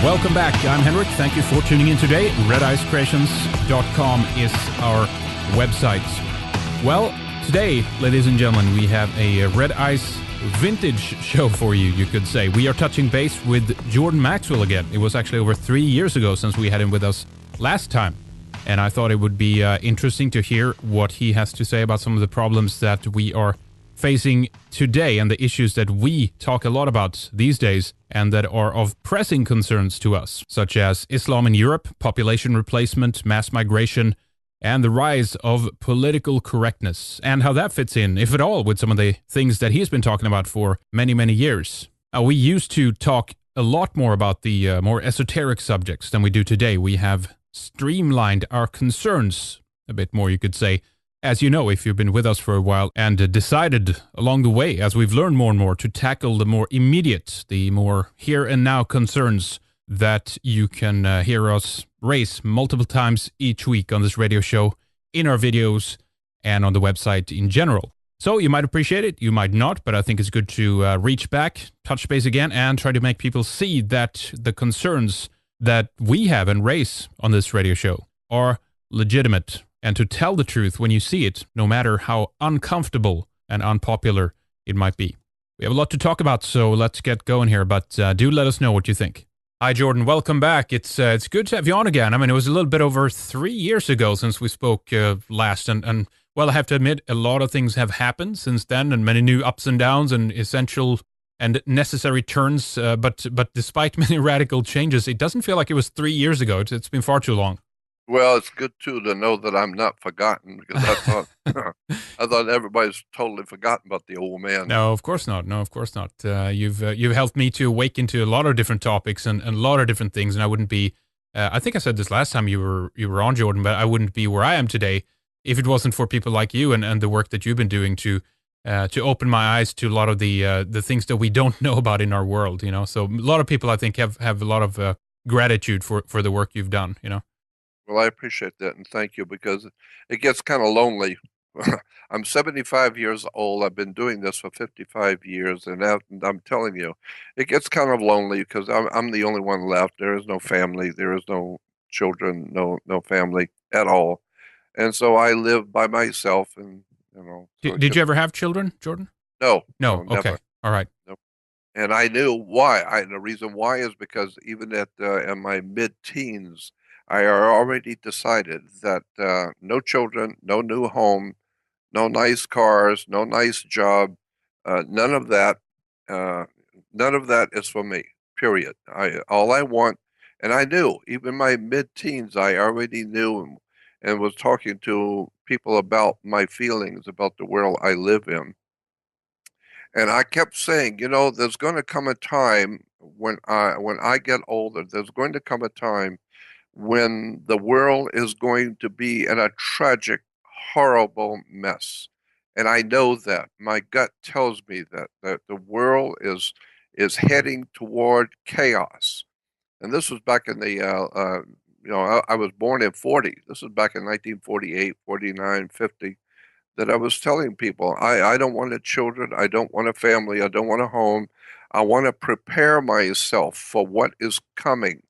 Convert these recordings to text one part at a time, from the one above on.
Welcome back. I'm Henrik. Thank you for tuning in today. RedIceCreations.com is our website. Well, today, ladies and gentlemen, we have a Red Ice vintage show for you, you could say. We are touching base with Jordan Maxwell again. It was actually over 3 years ago since we had him with us last time. And I thought it would be interesting to hear what he has to say about some of the problems that we are facing today and the issues that we talk a lot about these days and that are of pressing concerns to us, such as Islam in Europe, population replacement, mass migration, and the rise of political correctness, and how that fits in, if at all, with some of the things that he's been talking about for many, many years. We used to talk a lot more about the more esoteric subjects than we do today. We have streamlined our concerns a bit more, you could say, as you know, if you've been with us for a while, and decided along the way, as we've learned more and more, to tackle the more immediate, the more here and now concerns that you can hear us raise multiple times each week on this radio show, in our videos, and on the website in general. So you might appreciate it, you might not, but I think it's good to reach back, touch base again, and try to make people see that the concerns that we have and raise on this radio show are legitimate, and to tell the truth when you see it, no matter how uncomfortable and unpopular it might be. We have a lot to talk about, so let's get going here, but do let us know what you think. Hi, Jordan. Welcome back. It's good to have you on again. I mean, it was a little bit over 3 years ago since we spoke last, and well, I have to admit, a lot of things have happened since then, and many new ups and downs and essential and necessary turns, but despite many radical changes, it doesn't feel like it was 3 years ago. It's been far too long. Well, it's good too to know that I'm not forgotten, because I thought I thought everybody's totally forgotten about the old man. No, of course not. No, of course not. You've helped me to awaken to a lot of different topics and a lot of different things, and I wouldn't be. I think I said this last time you were on, Jordan, but I wouldn't be where I am today if it wasn't for people like you and the work that you've been doing to open my eyes to a lot of the things that we don't know about in our world. You know, so a lot of people I think have a lot of gratitude for the work you've done. You know. Well, I appreciate that, and thank you, because it gets kind of lonely. I'm 75 years old. I've been doing this for 55 years, and I'm telling you, it gets kind of lonely because I'm the only one left. There is no family. There is no children, no family at all. And so I live by myself, and So did you ever have children, Jordan? No. No. Okay. Never. All right. Nope. And I knew why. The reason why is because even in my mid-teens, I already decided that no children, no new home, no nice cars, no nice job, none of that. None of that is for me. Period. All I want, and I knew even my mid-teens, I already knew and was talking to people about my feelings about the world I live in. And I kept saying, there's going to come a time when I get older, there's going to come a time when the world is going to be in a tragic, horrible mess. And I know that. My gut tells me that the world is heading toward chaos. And this was back in the, I was born in 40. This was back in 1948, 49, 50, that I was telling people, I don't want a children. I don't want a family. I don't want a home. I want to prepare myself for what is coming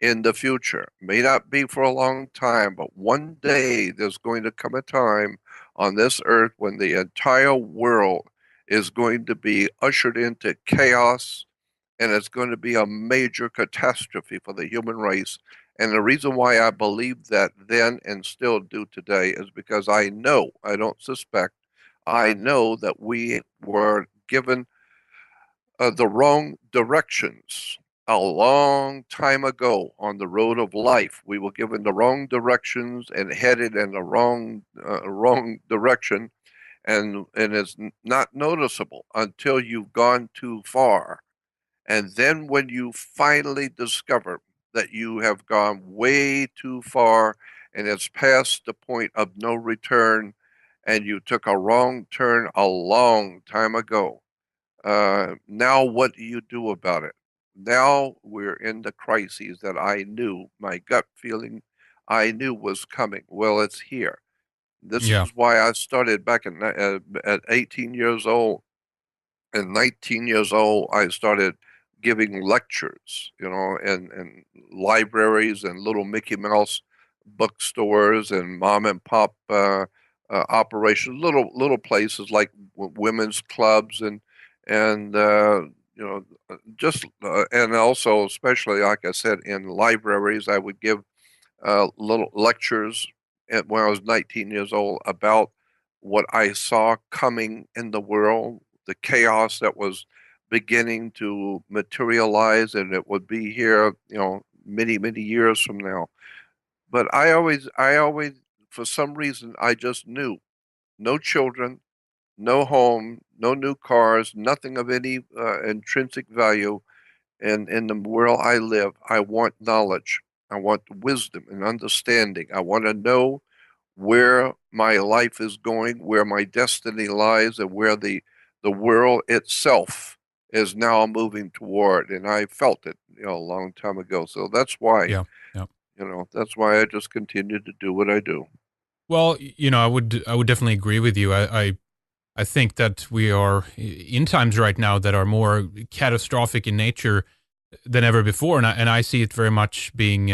in the future. May not be for a long time, but one day there's going to come a time on this earth when the entire world is going to be ushered into chaos, and it's going to be a major catastrophe for the human race. And the reason why I believe that then and still do today is because I know, I don't suspect, I know that we were given the wrong directions a long time ago on the road of life. We were given the wrong directions and headed in the wrong direction, and it's not noticeable until you've gone too far. And then when you finally discover that you have gone way too far and it's past the point of no return, and you took a wrong turn a long time ago, now what do you do about it? Now we're in the crises that I knew, my gut feeling, I knew was coming. Well, it's here. This is why I started back at 18 years old. And 19 years old, I started giving lectures, and libraries and little Mickey Mouse bookstores and mom and pop operations, little places like women's clubs and you know just and also especially like I said in libraries, I would give little lectures when I was 19 years old about what I saw coming in the world, the chaos that was beginning to materialize, and it would be here, many years from now. But I always, for some reason, I just knew no children, no home, no new cars, nothing of any intrinsic value. And in the world I live, I want knowledge. I want wisdom and understanding. I want to know where my life is going, where my destiny lies, and where the world itself is now moving toward. And I felt it, a long time ago. So that's why, Yeah. Yeah. that's why I just continue to do what I do. Well, I would definitely agree with you. I think that we are in times right now that are more catastrophic in nature than ever before, and I see it very much being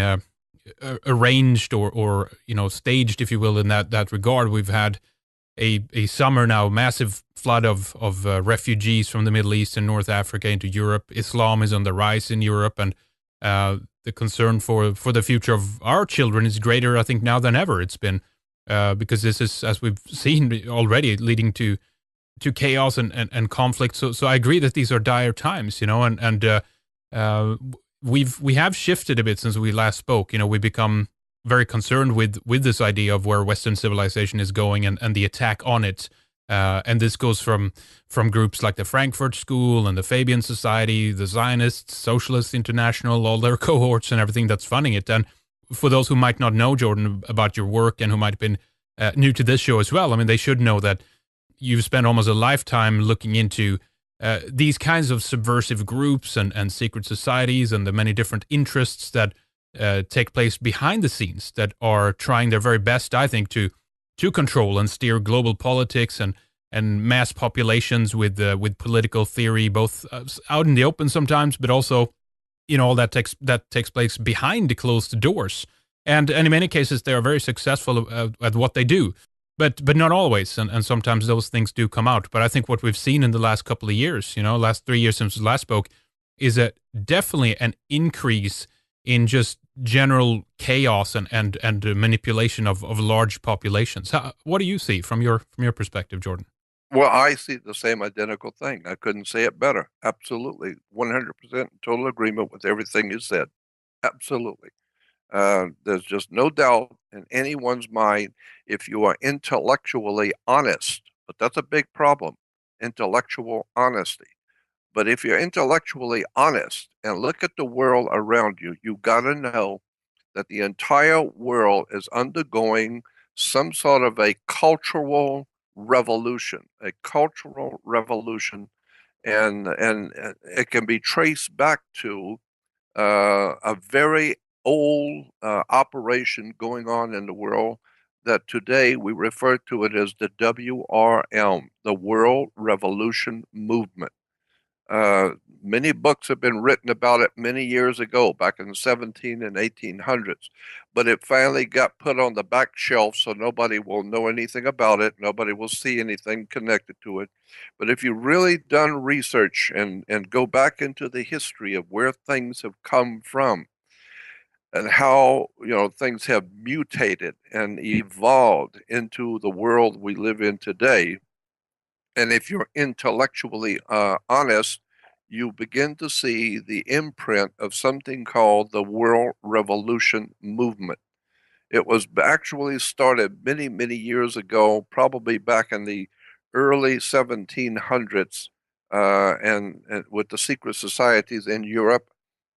arranged or staged, if you will, in that regard. We've had a summer now, massive flood of refugees from the Middle East and North Africa into Europe. Islam is on the rise in Europe, and the concern for the future of our children is greater, I think, now than ever. It's been because this is, as we've seen already, leading to chaos and conflict. So I agree that these are dire times, and we have shifted a bit since we last spoke. We become very concerned with this idea of where Western civilization is going and the attack on it. And this goes from groups like the Frankfurt School and the Fabian Society, the Zionists, Socialist International, all their cohorts and everything that's funding it. And for those who might not know, Jordan, about your work and who might have been new to this show as well, I mean, they should know that you've spent almost a lifetime looking into these kinds of subversive groups and secret societies and the many different interests that take place behind the scenes that are trying their very best, I think, to control and steer global politics and mass populations with political theory, both out in the open sometimes, but also all that takes place behind the closed doors. And in many cases, they are very successful at what they do. But not always, and sometimes those things do come out. But I think what we've seen in the last couple of years, last 3 years since we last spoke, is definitely an increase in just general chaos and manipulation of large populations. What do you see from your perspective, Jordan? Well, I see the same identical thing. I couldn't say it better. Absolutely. 100% total agreement with everything you said. Absolutely. There's just no doubt in anyone's mind if you are intellectually honest, but that's a big problem, intellectual honesty. But if you're intellectually honest and look at the world around you, you got to know that the entire world is undergoing some sort of a cultural revolution, and it can be traced back to a very old operation going on in the world that today we refer to it as the WRM, the World Revolution Movement. Uh, Many books have been written about it many years ago, back in the 17 and 1800s, but it finally got put on the back shelf so nobody will know anything about it. Nobody will see anything connected to it. But if you really done research and go back into the history of where things have come from and how, things have mutated and evolved into the world we live in today, and if you're intellectually honest, you begin to see the imprint of something called the World Revolution Movement. It was actually started many years ago, probably back in the early 1700s, and with the secret societies in Europe.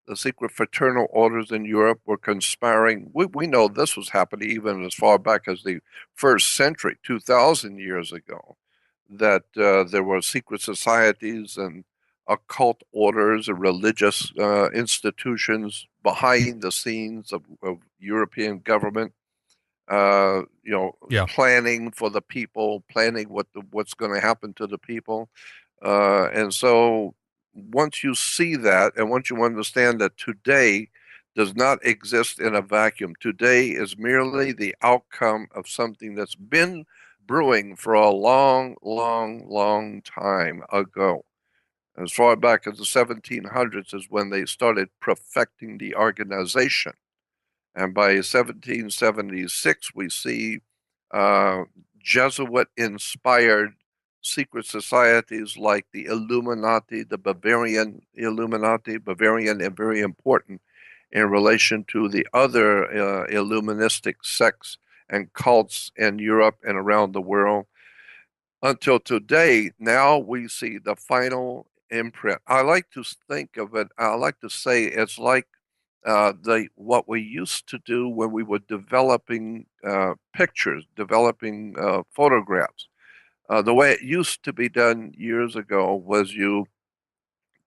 The secret fraternal orders in Europe were conspiring. We know this was happening even as far back as the first century, 2,000 years ago, that there were secret societies and occult orders and religious institutions behind the scenes of European government, Yeah. planning for the people, planning what's going to happen to the people. And so once you see that, and once you understand that today does not exist in a vacuum, today is merely the outcome of something that's been brewing for a long, long, long time ago. As far back as the 1700s is when they started perfecting the organization. And by 1776, we see uh, Jesuit inspired secret societies like the Illuminati, the Bavarian Illuminati, Bavarian and very important in relation to the other Illuministic sects and cults in Europe and around the world. Until today, now we see the final imprint. I like to think of it, I like to say it's like the what we used to do when we were developing pictures, developing photographs. The way it used to be done years ago was you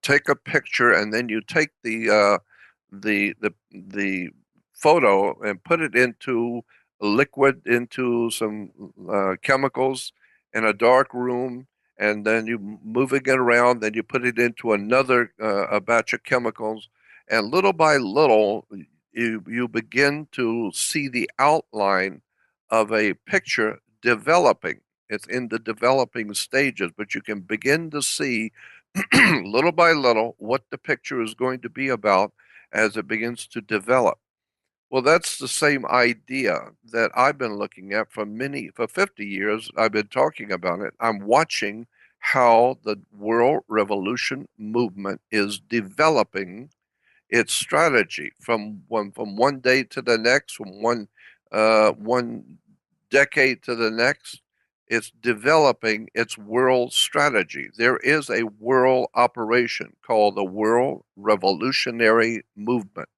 take a picture and then you take the photo and put it into a liquid, into some chemicals in a dark room, and then you moving it around, then you put it into another a batch of chemicals, and little by little you begin to see the outline of a picture developing. It's in the developing stages, but you can begin to see little by little what the picture is going to be about as it begins to develop. Well, that's the same idea that I've been looking at for 50 years. I've been talking about it. I'm watching how the world revolution movement is developing its strategy from one day to the next, from one decade to the next. It's developing its world strategy. There is a world operation called the World Revolutionary Movement.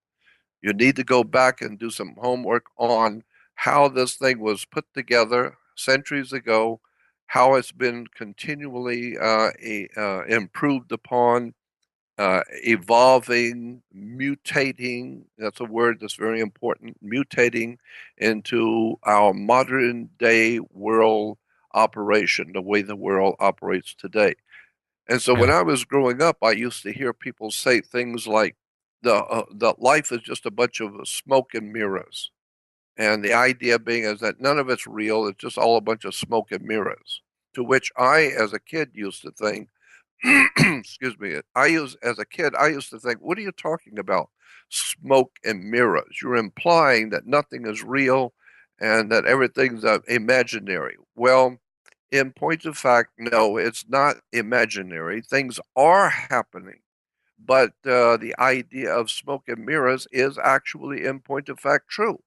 You need to go back and do some homework on how this thing was put together centuries ago, how it's been continually improved upon, evolving, mutating. That's a word that's very important. Mutating into our modern day world operation, the way the world operates today. And so when Yeah. I was growing up, I used to hear people say things like, the life is just a bunch of smoke and mirrors. And the idea being is that none of it's real, it's just all a bunch of smoke and mirrors. To which I, as a kid, used to think, excuse me, as a kid, I used to think, what are you talking about? Smoke and mirrors. You're implying that nothing is real and that everything's imaginary. Well, in point of fact, no, it's not imaginary. Things are happening. But the idea of smoke and mirrors is actually, in point of fact, true.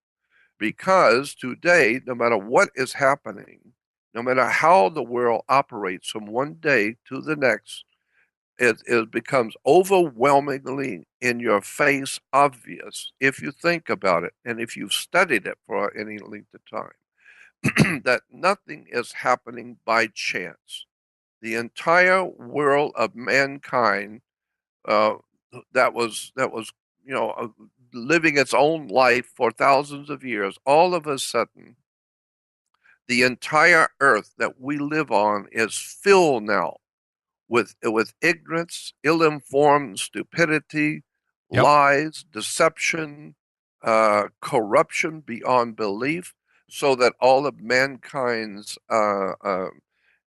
Because today, no matter what is happening, no matter how the world operates from one day to the next, it becomes overwhelmingly in your face obvious if you think about it and if you've studied it for any length of time that nothing is happening by chance. The entire world of mankind uh, that was living its own life for thousands of years, all of a sudden the entire earth that we live on is filled now with ignorance, ill-informed stupidity, Yep. lies, deception, corruption beyond belief, so that all of mankind's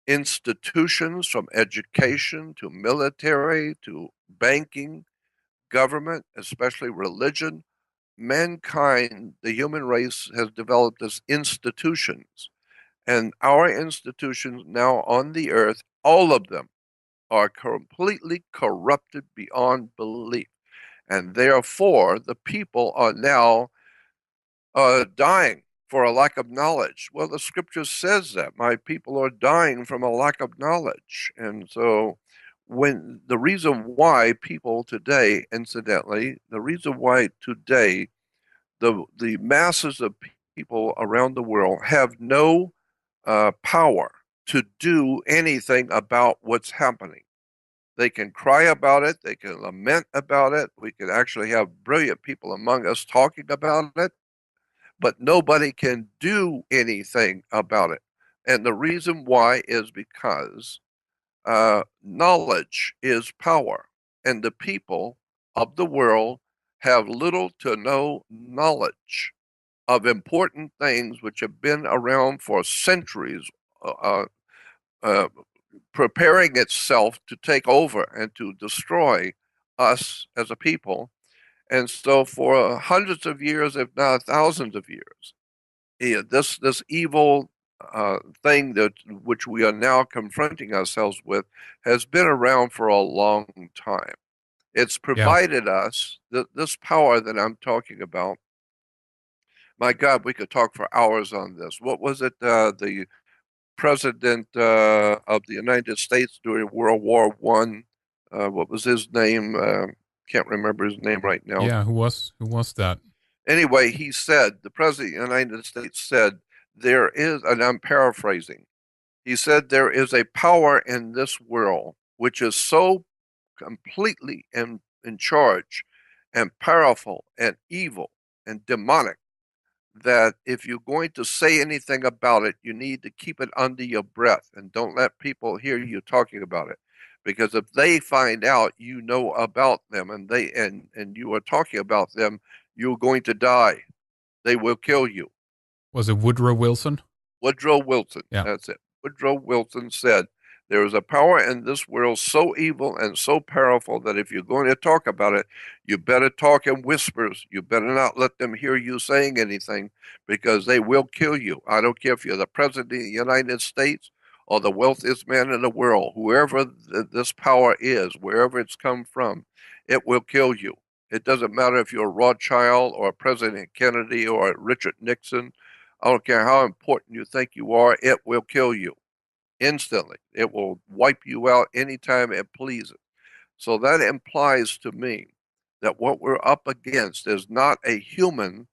institutions, from education to military to banking, government, especially religion, mankind, the human race, has developed as institutions. And our institutions now on the earth, all of them, are completely corrupted beyond belief. And therefore, the people are now dying for a lack of knowledge. Well, the scripture says that my people are dying from a lack of knowledge. And so, when the reason why people today, incidentally, the reason why today the masses of people around the world have no power to do anything about what's happening. They can cry about it, they can lament about it. We could actually have brilliant people among us talking about it, but nobody can do anything about it. And the reason why is because knowledge is power. and the people of the world have little to no knowledge of important things which have been around for centuries, uh, uh, preparing itself to take over and to destroy us as a people. And so, for hundreds of years, if not thousands of years, this evil thing that which we are now confronting ourselves with has been around for a long time. It's Yeah. provided us this power that I'm talking about. My God, we could talk for hours on this. What was it? The president of the United States during World War One. What was his name? Can't remember his name right now. Yeah. Who was that? Anyway, he said, the president of the United States said, there is, and I'm paraphrasing, he said, there is a power in this world which is so completely in charge and powerful and evil and demonic that if you're going to say anything about it, you need to keep it under your breath and don't let people hear you talking about it. Because if they find out you know about them and you are talking about them, you're going to die. They will kill you. Was it Woodrow Wilson? Woodrow Wilson, Yeah. that's it. Woodrow Wilson said, there is a power in this world so evil and so powerful that if you're going to talk about it, you better talk in whispers. You better not let them hear you saying anything because they will kill you. I don't care if you're the President of the United States or the wealthiest man in the world, whoever this power is, wherever it's come from, it will kill you. It doesn't matter if you're Rothschild or President Kennedy or Richard Nixon. I don't care how important you think you are, it will kill you instantly. It will wipe you out anytime it pleases. So that implies to me that what we're up against is not a human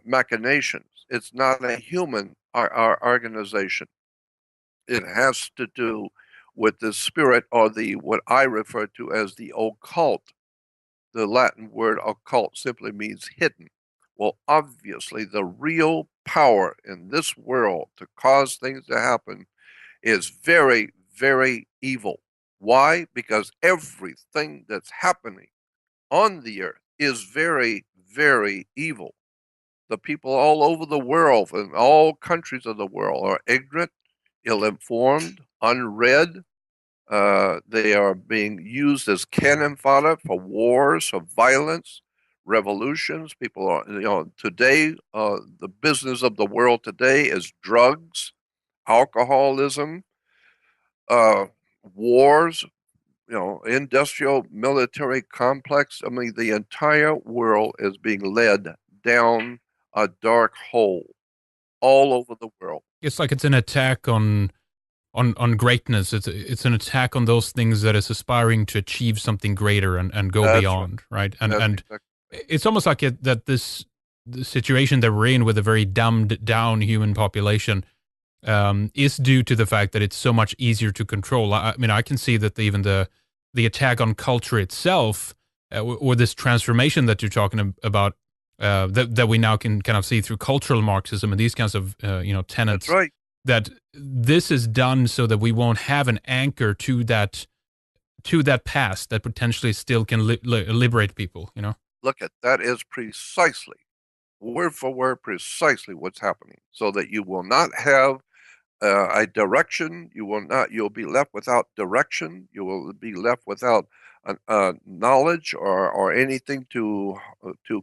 machinations. It's not a human our organization. It has to do with the spirit or the what I refer to as the occult. The Latin word occult simply means hidden. Well, obviously, the real power in this world to cause things to happen is very, very evil. Why? Because everything that's happening on the earth is very, very evil. The people all over the world, in all countries of the world, are ignorant, ill informed, unread, they are being used as cannon fodder for wars, for violence, revolutions. People are, today, the business of the world today is drugs, alcoholism, uh, wars, industrial military complex. I mean, the entire world is being led down a dark hole all over the world. It's like it's an attack on greatness. It's an attack on those things that is aspiring to achieve something greater and go That's right. beyond, right? And That's and exactly. it's almost like that this the situation that we're in with a very dumbed down human population is due to the fact that it's so much easier to control. I mean, I can see that even the attack on culture itself, or this transformation that you're talking about, that we now can kind of see through cultural Marxism and these kinds of That's tenets, right. that this is done so that we won't have an anchor to that past that potentially still can liberate people. Look at that is precisely word for word precisely what's happening so that you will not have a direction. You'll be left without direction. You will be left without knowledge or anything to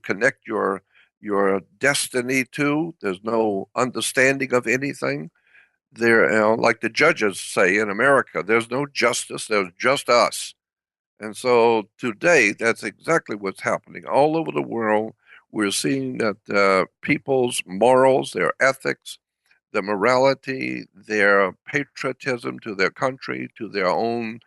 connect your destiny to. There's no understanding of anything there. Like the judges say in America, there's no justice. There's just us. And so today, that's exactly what's happening all over the world. We're seeing that people's morals, their ethics, their morality, their patriotism to their country, to their own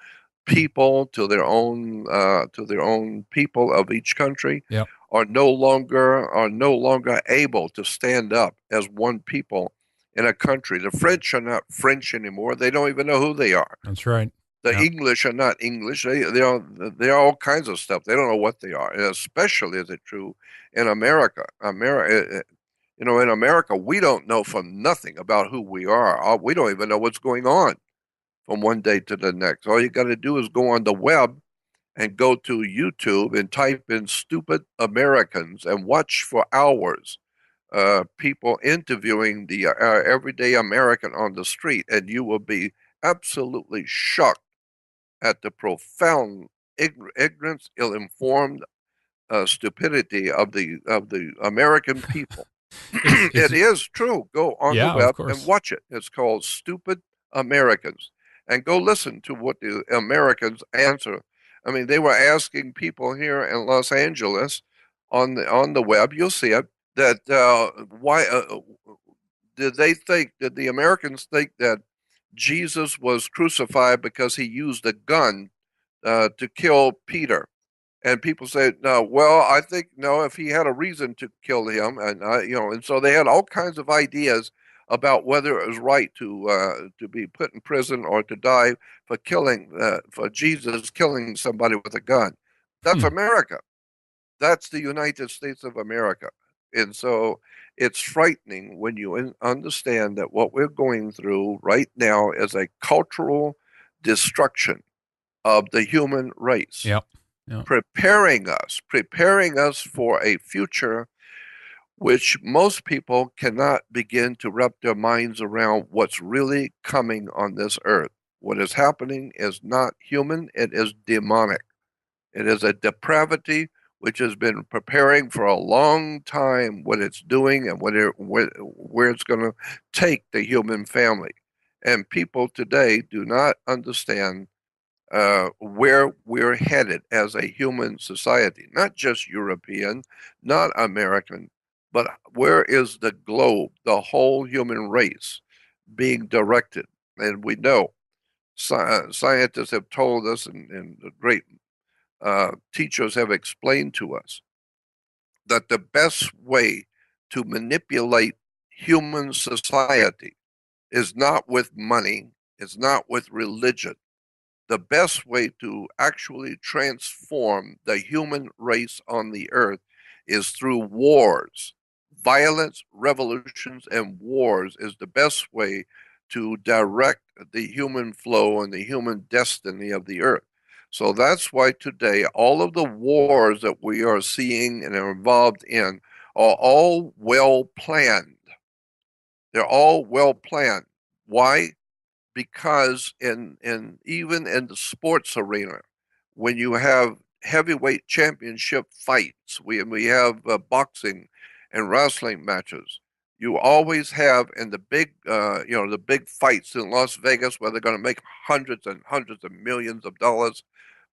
people, to their own people of each country, Yeah, are no longer able to stand up as one people in a country. The French are not French anymore. They don't even know who they are. that's right. The Yeah. English are not English. They are all kinds of stuff. They don't know what they are. And especially is it true in America. In America, we don't know from nothing about who we are. We don't even know what's going on from one day to the next. All you got to do is go on the web and go to YouTube and type in stupid Americans and watch for hours people interviewing the everyday American on the street, and you will be absolutely shocked at the profound ignorance, ill-informed stupidity of the American people. it's It is true. Go on the yeah, of web and course. watch it. It's called Stupid Americans. And go listen to what the Americans answer. I mean, they were asking people here in Los Angeles on the web, you'll see it, that why did the Americans think that Jesus was crucified because he used a gun to kill Peter? And people say, no, well, I think, no, if he had a reason to kill him, and and so they had all kinds of ideas about whether it was right to be put in prison or to die for Jesus killing somebody with a gun. That's Hmm. America. That's the United States of America. And so it's frightening when you understand that what we're going through right now is a cultural destruction of the human race, Yep. Yep. preparing us for a future which most people cannot begin to wrap their minds around what's really coming on this earth. What is happening is not human, it is demonic. It is a depravity which has been preparing for a long time what it's doing and where it's going to take the human family. And people today do not understand where we're headed as a human society, not just European, not American, but where is the globe, the whole human race being directed? And we know scientists have told us, and the great teachers have explained to us that the best way to manipulate human society is not with money, it's not with religion. The best way to actually transform the human race on the earth is through wars. Violence, revolutions, and wars is the best way to direct the human flow and the human destiny of the earth. So that's why today all of the wars that we are seeing and are involved in are all well planned. They're all well planned. Why? Because in even in the sports arena, when you have heavyweight championship fights, we have boxing and wrestling matches. You always have in the big the big fights in Las Vegas where they're going to make hundreds and hundreds of millions of dollars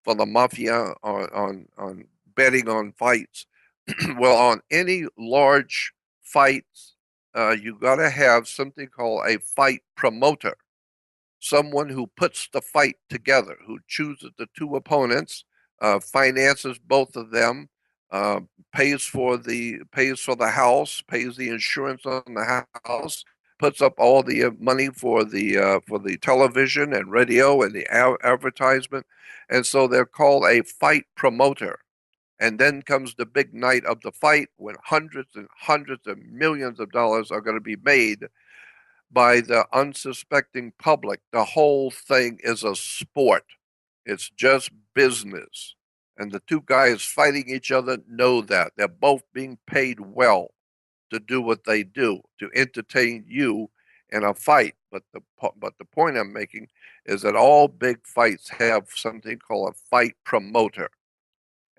for the mafia on betting on fights. Well, on any large fights, you got to have something called a fight promoter, someone who puts the fight together, who chooses the two opponents, finances both of them, uh, pays for the house, pays the insurance on the house, puts up all the money for the television and radio and the advertisement, and so they're called a fight promoter. And then comes the big night of the fight when hundreds and hundreds of millions of dollars are going to be made by the unsuspecting public. The whole thing is a sport. It's just business. And the two guys fighting each other know that. They're both being paid well to do what they do, to entertain you in a fight. But the point I'm making is that all big fights have something called a fight promoter.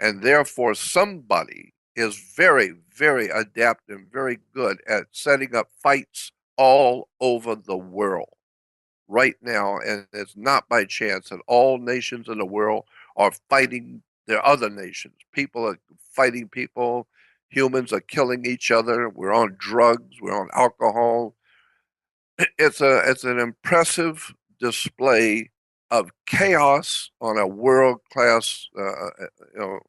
And therefore somebody is very, very adept and very good at setting up fights all over the world right now. And it's not by chance that all nations in the world are fighting their other nations. People are fighting people. Humans are killing each other. We're on drugs. We're on alcohol. It's an impressive display of chaos on a world class you know,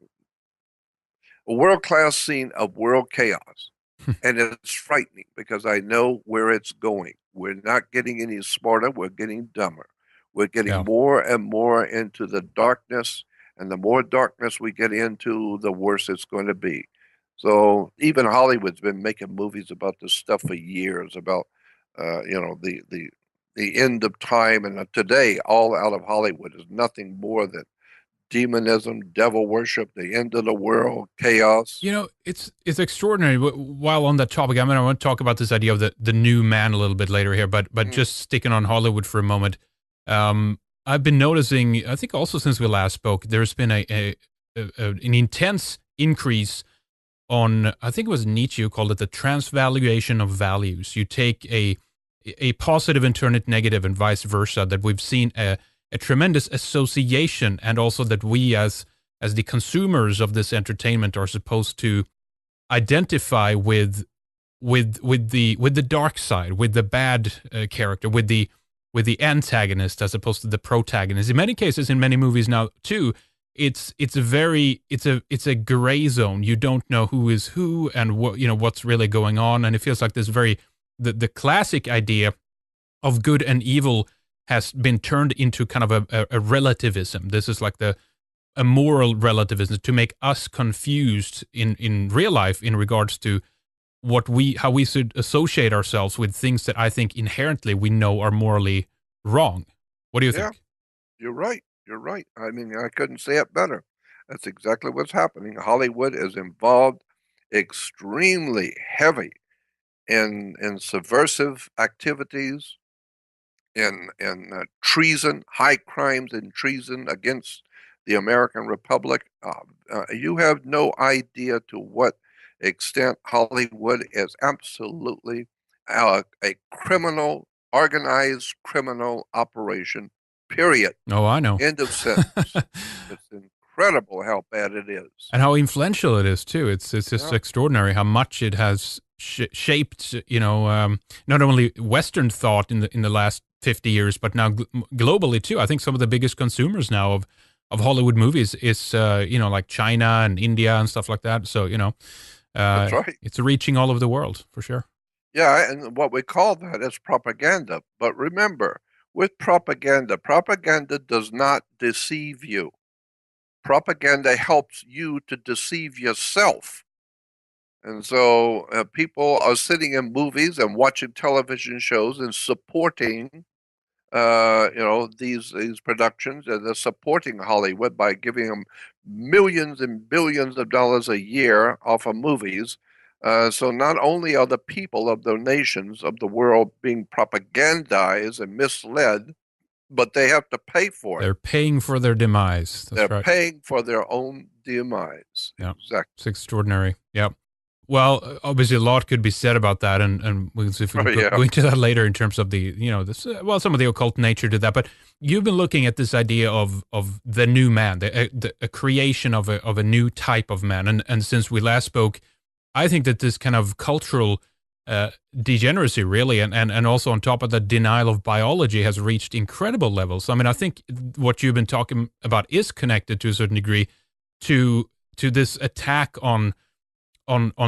a world class scene of world chaos. And it's frightening because I know where it's going. We're not getting any smarter, we're getting dumber. We're getting Yeah. more and more into the darkness, and the more darkness we get into, the worse it's going to be. So even Hollywood's been making movies about this stuff for years, about the end of time, and today all out of Hollywood is nothing more than demonism, devil worship, the end of the world, chaos. It's extraordinary. While on that topic, I mean, I want to talk about this idea of the new man a little bit later here, but just sticking on Hollywood for a moment. I've been noticing, I think also since we last spoke, there's been an intense increase on, I think it was Nietzsche who called it the transvaluation of values. You take a positive and turn it negative and vice versa, that we've seen a tremendous association, and also that we as the consumers of this entertainment are supposed to identify with the dark side, with the bad character, with the antagonist as opposed to the protagonist. In many cases, in many movies now too, it's a gray zone. You don't know who is who and what's really going on, and it feels like this the classic idea of good and evil has been turned into kind of a relativism. This is like a moral relativism to make us confused in real life in regards to how we should associate ourselves with things that I think inherently we know are morally wrong. What do you think? You're right. You're right. I mean, I couldn't say it better. That's exactly what's happening. Hollywood is involved extremely heavy in subversive activities, in treason, high crimes and treason against the American Republic. You have no idea to what extent Hollywood is absolutely a criminal, organized criminal operation, period. Oh, I know. End of sentence. It's incredible how bad it is. And how influential it is, too. It's just extraordinary how much it has shaped, not only Western thought in the last 50 years, but now globally, too. I think some of the biggest consumers now of Hollywood movies is, like China and India and stuff like that. So, that's right. It's reaching all over the world, for sure. Yeah, and what we call that is propaganda. But remember, with propaganda does not deceive you. Propaganda helps you to deceive yourself. And so people are sitting in movies and watching television shows and supporting, these productions, and they're supporting Hollywood by giving them millions and billions of dollars a year off of movies. So not only are the people of the nations of the world being propagandized and misled, but they have to pay for it. They're paying for their demise. They're right. Paying for their own demise. Yeah. Exactly. It's extraordinary. Yeah. Well, obviously a lot could be said about that, and we can see if we can go into that later in terms of the, some of the occult nature to that. But you've been looking at this idea of the new man, a creation of a new type of man, and since we last spoke, I think that this kind of cultural degeneracy, really, and also on top of the denial of biology, has reached incredible levels. I mean, I think what you've been talking about is connected to a certain degree to this attack on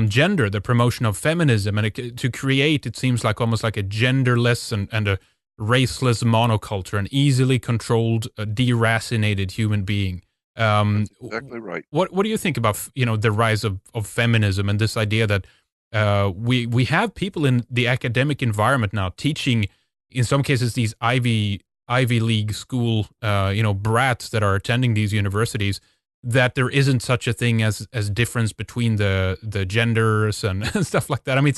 gender, the promotion of feminism, and to create, it seems like almost like a genderless and a raceless monoculture, an easily controlled, deracinated human being. That's exactly right. What do you think about the rise of feminism and this idea that we have people in the academic environment now teaching, in some cases, these Ivy League school brats that are attending these universities, that there isn't such a thing as difference between the genders and stuff like that. I mean,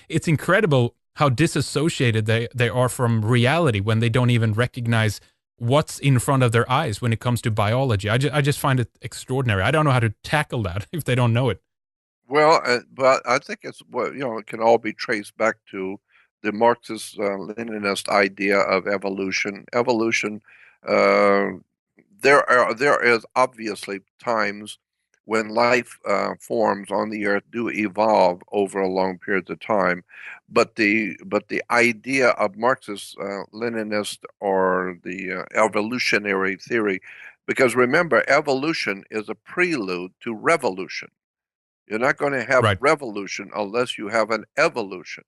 it's incredible how disassociated they are from reality when they don't even recognize what's in front of their eyes when it comes to biology. I just find it extraordinary. I don't know how to tackle that if they don't know it. Well, but I think it's it can all be traced back to the Marxist Leninist idea of evolution. Evolution. There is obviously times when life forms on the earth do evolve over a long period of time, but the idea of Marxist Leninist or the evolutionary theory, because remember, evolution is a prelude to revolution. You're not going to have revolution unless you have an evolution.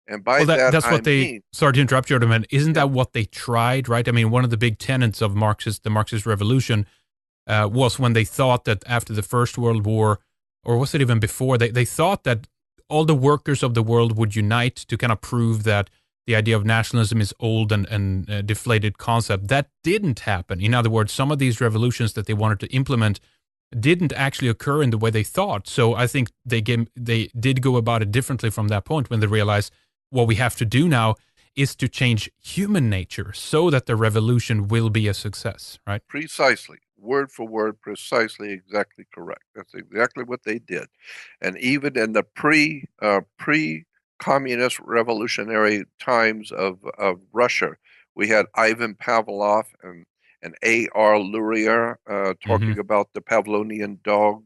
And by that's what I mean, sorry to interrupt you, man. Isn't that what they tried, right? I mean, one of the big tenets of the Marxist revolution was when they thought that after the First World War, or was it even before, they thought that all the workers of the world would unite to kind of prove that the idea of nationalism is old and deflated concept. That didn't happen. In other words, some of these revolutions that they wanted to implement didn't actually occur in the way they thought. So I think they did go about it differently from that point when they realized what we have to do now is to change human nature so that the revolution will be a success, right? Precisely, word for word, precisely, exactly correct. That's exactly what they did. And even in the pre-communist revolutionary times of Russia, we had Ivan Pavlov and A.R. Luria Mm-hmm. talking about the Pavlovian dog,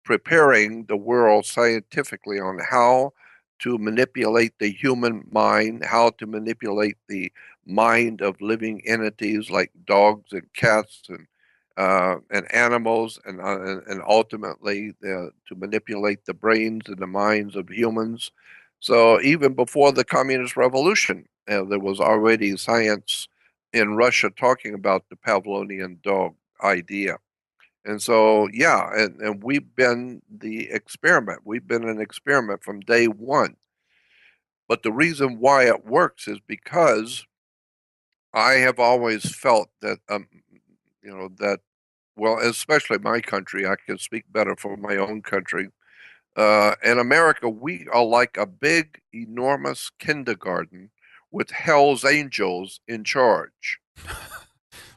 preparing the world scientifically on how to manipulate the human mind, how to manipulate the mind of living entities like dogs and cats and animals, and ultimately to manipulate the brains and the minds of humans. So even before the communist revolution, there was already science in Russia talking about the Pavlovian dog idea. And so, yeah, and we've been the experiment. We've been an experiment from day one. But the reason why it works is because I have always felt that, that, well, especially my country, I can speak better for my own country. In America, we are like a big, enormous kindergarten with Hell's Angels in charge.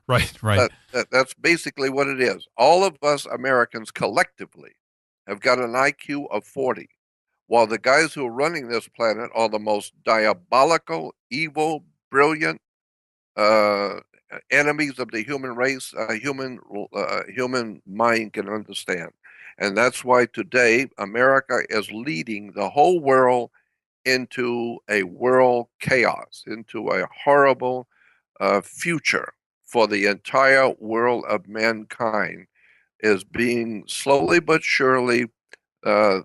Right, right. That's basically what it is. All of us Americans collectively have got an IQ of 40, while the guys who are running this planet are the most diabolical, evil, brilliant, uh, enemies of the human race, human mind can understand. And that's why today America is leading the whole world into a world chaos, into a horrible future for the entire world of mankind is being slowly but surely, uh,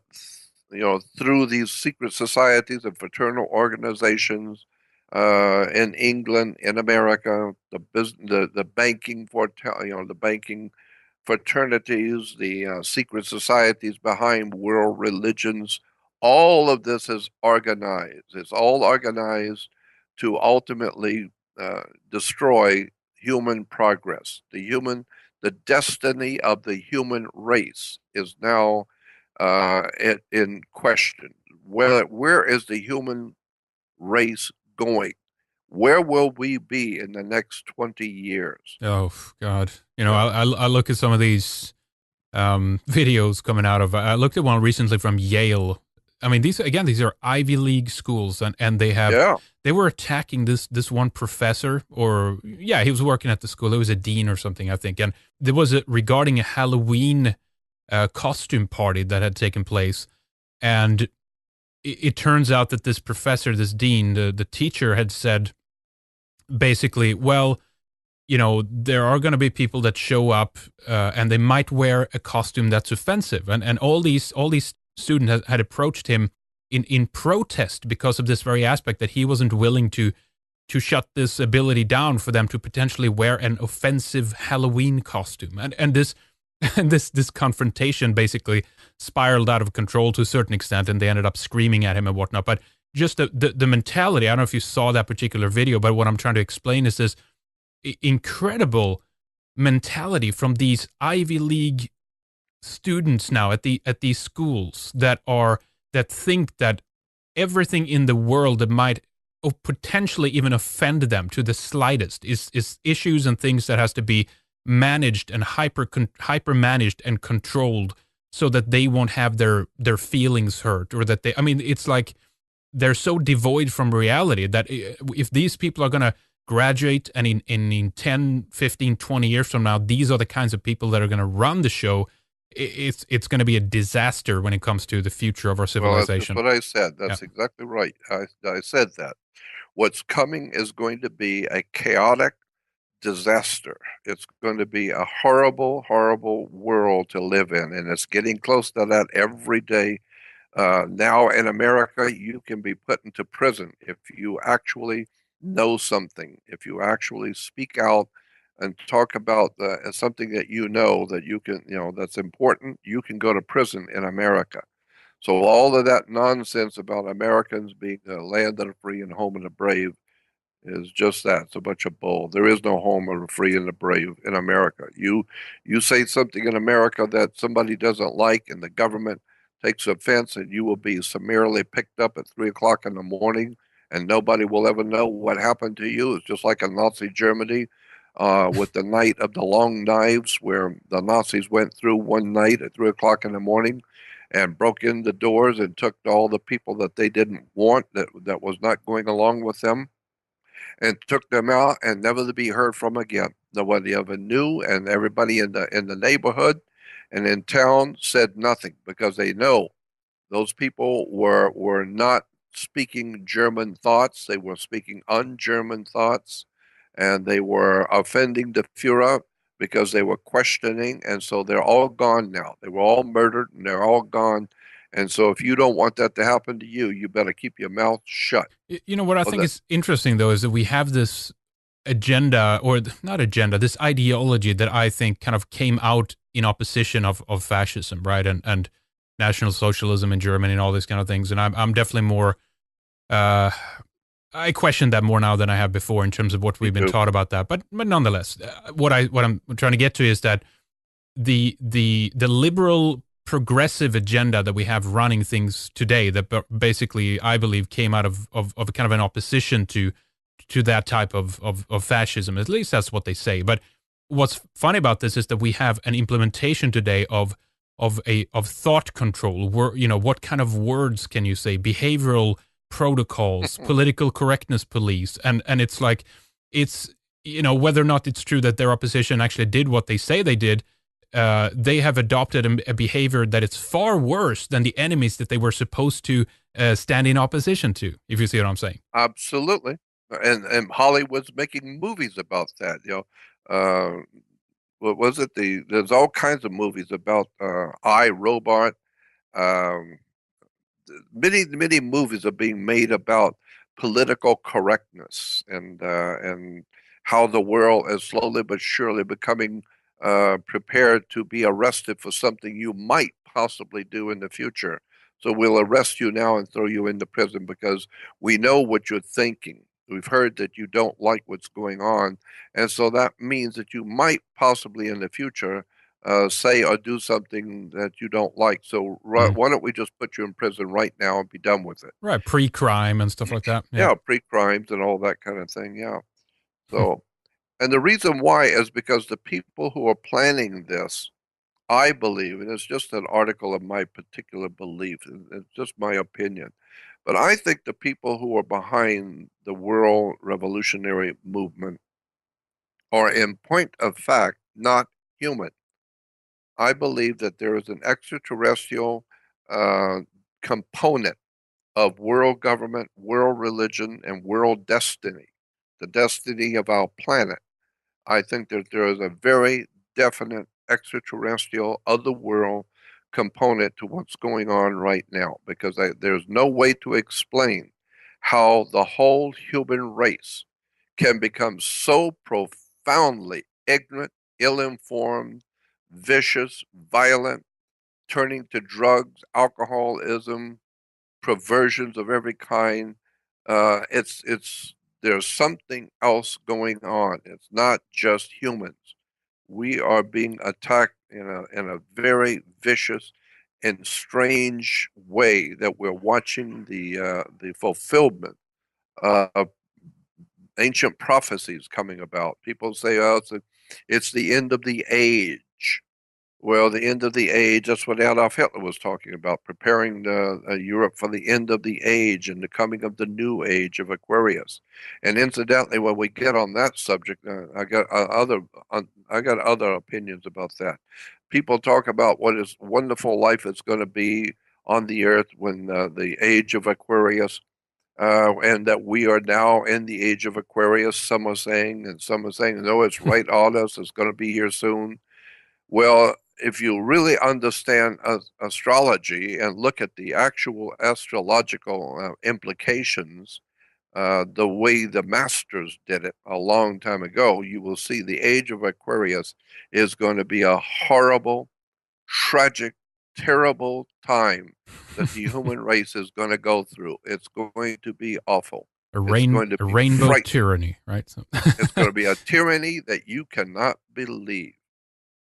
through these secret societies and fraternal organizations in England, in America, the banking for the banking fraternities, the secret societies behind world religions. All of this is organized. It's all organized to ultimately destroy human progress. The destiny of the human race is now in question. Where is the human race going? Where will we be in the next 20 years? Oh God. Yeah. I look at some of these videos coming out of. I looked at one recently from Yale. I mean, these are Ivy League schools, and Yeah. they were attacking this one professor, or yeah, he was working at the school. It was a dean or something, I think, and there was regarding a Halloween costume party that had taken place, and it turns out that this professor, this dean, the teacher had said basically, well, there are going to be people that show up and they might wear a costume that's offensive. And all these students had approached him in protest because of this very aspect that he wasn't willing to shut this ability down for them to potentially wear an offensive Halloween costume. And this and this confrontation basically spiraled out of control to a certain extent, and they ended up screaming at him and whatnot. But just the mentality, I don't know if you saw that particular video, but what I'm trying to explain is this incredible mentality from these Ivy League students now at these schools that think that everything in the world that might potentially even offend them to the slightest is issues and things that has to be managed and hyper managed and controlled so that they won't have their feelings hurt, or that they, I mean, it's like they're so devoid from reality that if these people are going to graduate and in 10, 15, 20 years from now, these are the kinds of people that are going to run the show, it's going to be a disaster when it comes to the future of our Well, that's civilization. what I said. Yeah. That's exactly right. I said that. What's coming is going to be a chaotic disaster. It's going to be a horrible, horrible world to live in, and it's getting close to that every day. Now in America, you can be put into prison if you actually know something, if you actually speak out and talk about something that you know that you can, that's important. You can go to prison in America. So all of that nonsense about Americans being the land of the free and home of the brave is just that. It's a bunch of bull. There is no home of the free and the brave in America. You say something in America that somebody doesn't like, and the government takes offense, and you will be summarily picked up at 3 o'clock in the morning, and nobody will ever know what happened to you. It's just like in Nazi Germany. With the night of the long knives, where the Nazis went through one night at 3 o'clock in the morning and broke in the doors and took all the people that they didn't want, that was not going along with them, and took them out and never to be heard from again. Nobody ever knew, and everybody in the neighborhood and in town said nothing because they know those people were not speaking German thoughts. They were speaking un-German thoughts, and they were offending the Führer because they were questioning, and so they're all gone now. They were all murdered, and they're all gone. And so, if you don't want that to happen to you, you better keep your mouth shut. You know what I Well, think is interesting though is that we have this agenda, or not agenda, this ideology that I think kind of came out in opposition of fascism, right, and National Socialism in Germany and all these kind of things. And I'm definitely more. Uh, I question that more now than I have before in terms of what we've been taught about that. But nonetheless, what I'm trying to get to is that the liberal progressive agenda that we have running things today, that basically I believe came out of kind of an opposition to that type of fascism. At least that's what they say. But what's funny about this is that we have an implementation today of thought control. What kind of words can you say? Behavioral protocols, political correctness police, and it's like it's whether or not it's true that their opposition actually did what they say they did. They have adopted a behavior that it's far worse than the enemies that they were supposed to stand in opposition to, if you see what I'm saying. Absolutely. And Hollywood's making movies about that. What was it? There's all kinds of movies about I, Robot. Um, many movies are being made about political correctness and how the world is slowly but surely becoming prepared to be arrested for something you might possibly do in the future. So we'll arrest you now and throw you into prison because we know what you're thinking. We've heard that you don't like what's going on. And so that means that you might possibly in the future say or do something that you don't like. So Mm. why don't we just put you in prison right now and be done with it? Right, pre-crime and stuff like that. Yeah. Yeah, pre-crimes and all that kind of thing. Yeah. So, and the reason why is because the people who are planning this, I believe, and it's just an article of my particular belief, it's just my opinion, but I think the people who are behind the world revolutionary movement are, in point of fact, not human. I believe that there is an extraterrestrial uh, component of world government, world religion, and world destiny, the destiny of our planet. I think that there is a very definite extraterrestrial, otherworld component to what's going on right now because there's no way to explain how the whole human race can become so profoundly ignorant, ill informed, vicious, violent, turning to drugs, alcoholism, perversions of every kind. It's there's something else going on. It's not just humans. We are being attacked in a very vicious and strange way that we're watching the fulfillment of ancient prophecies coming about. People say, "Oh, it's the end of the age." Well, the end of the age, that's what Adolf Hitler was talking about, preparing Europe for the end of the age and the coming of the new age of Aquarius. And incidentally, when we get on that subject, I got other opinions about that. People talk about what is wonderful life is going to be on the earth when the age of Aquarius, and that we are now in the age of Aquarius, some are saying, and some are saying, no, it's right on us, it's going to be here soon. Well, if you really understand astrology and look at the actual astrological implications, the way the masters did it a long time ago, you will see the age of Aquarius is going to be a horrible, tragic, terrible time that the human race is going to go through. It's going to be awful. It's going to A be rainbow frightening. tyranny, right? So It's going to be a tyranny that you cannot believe.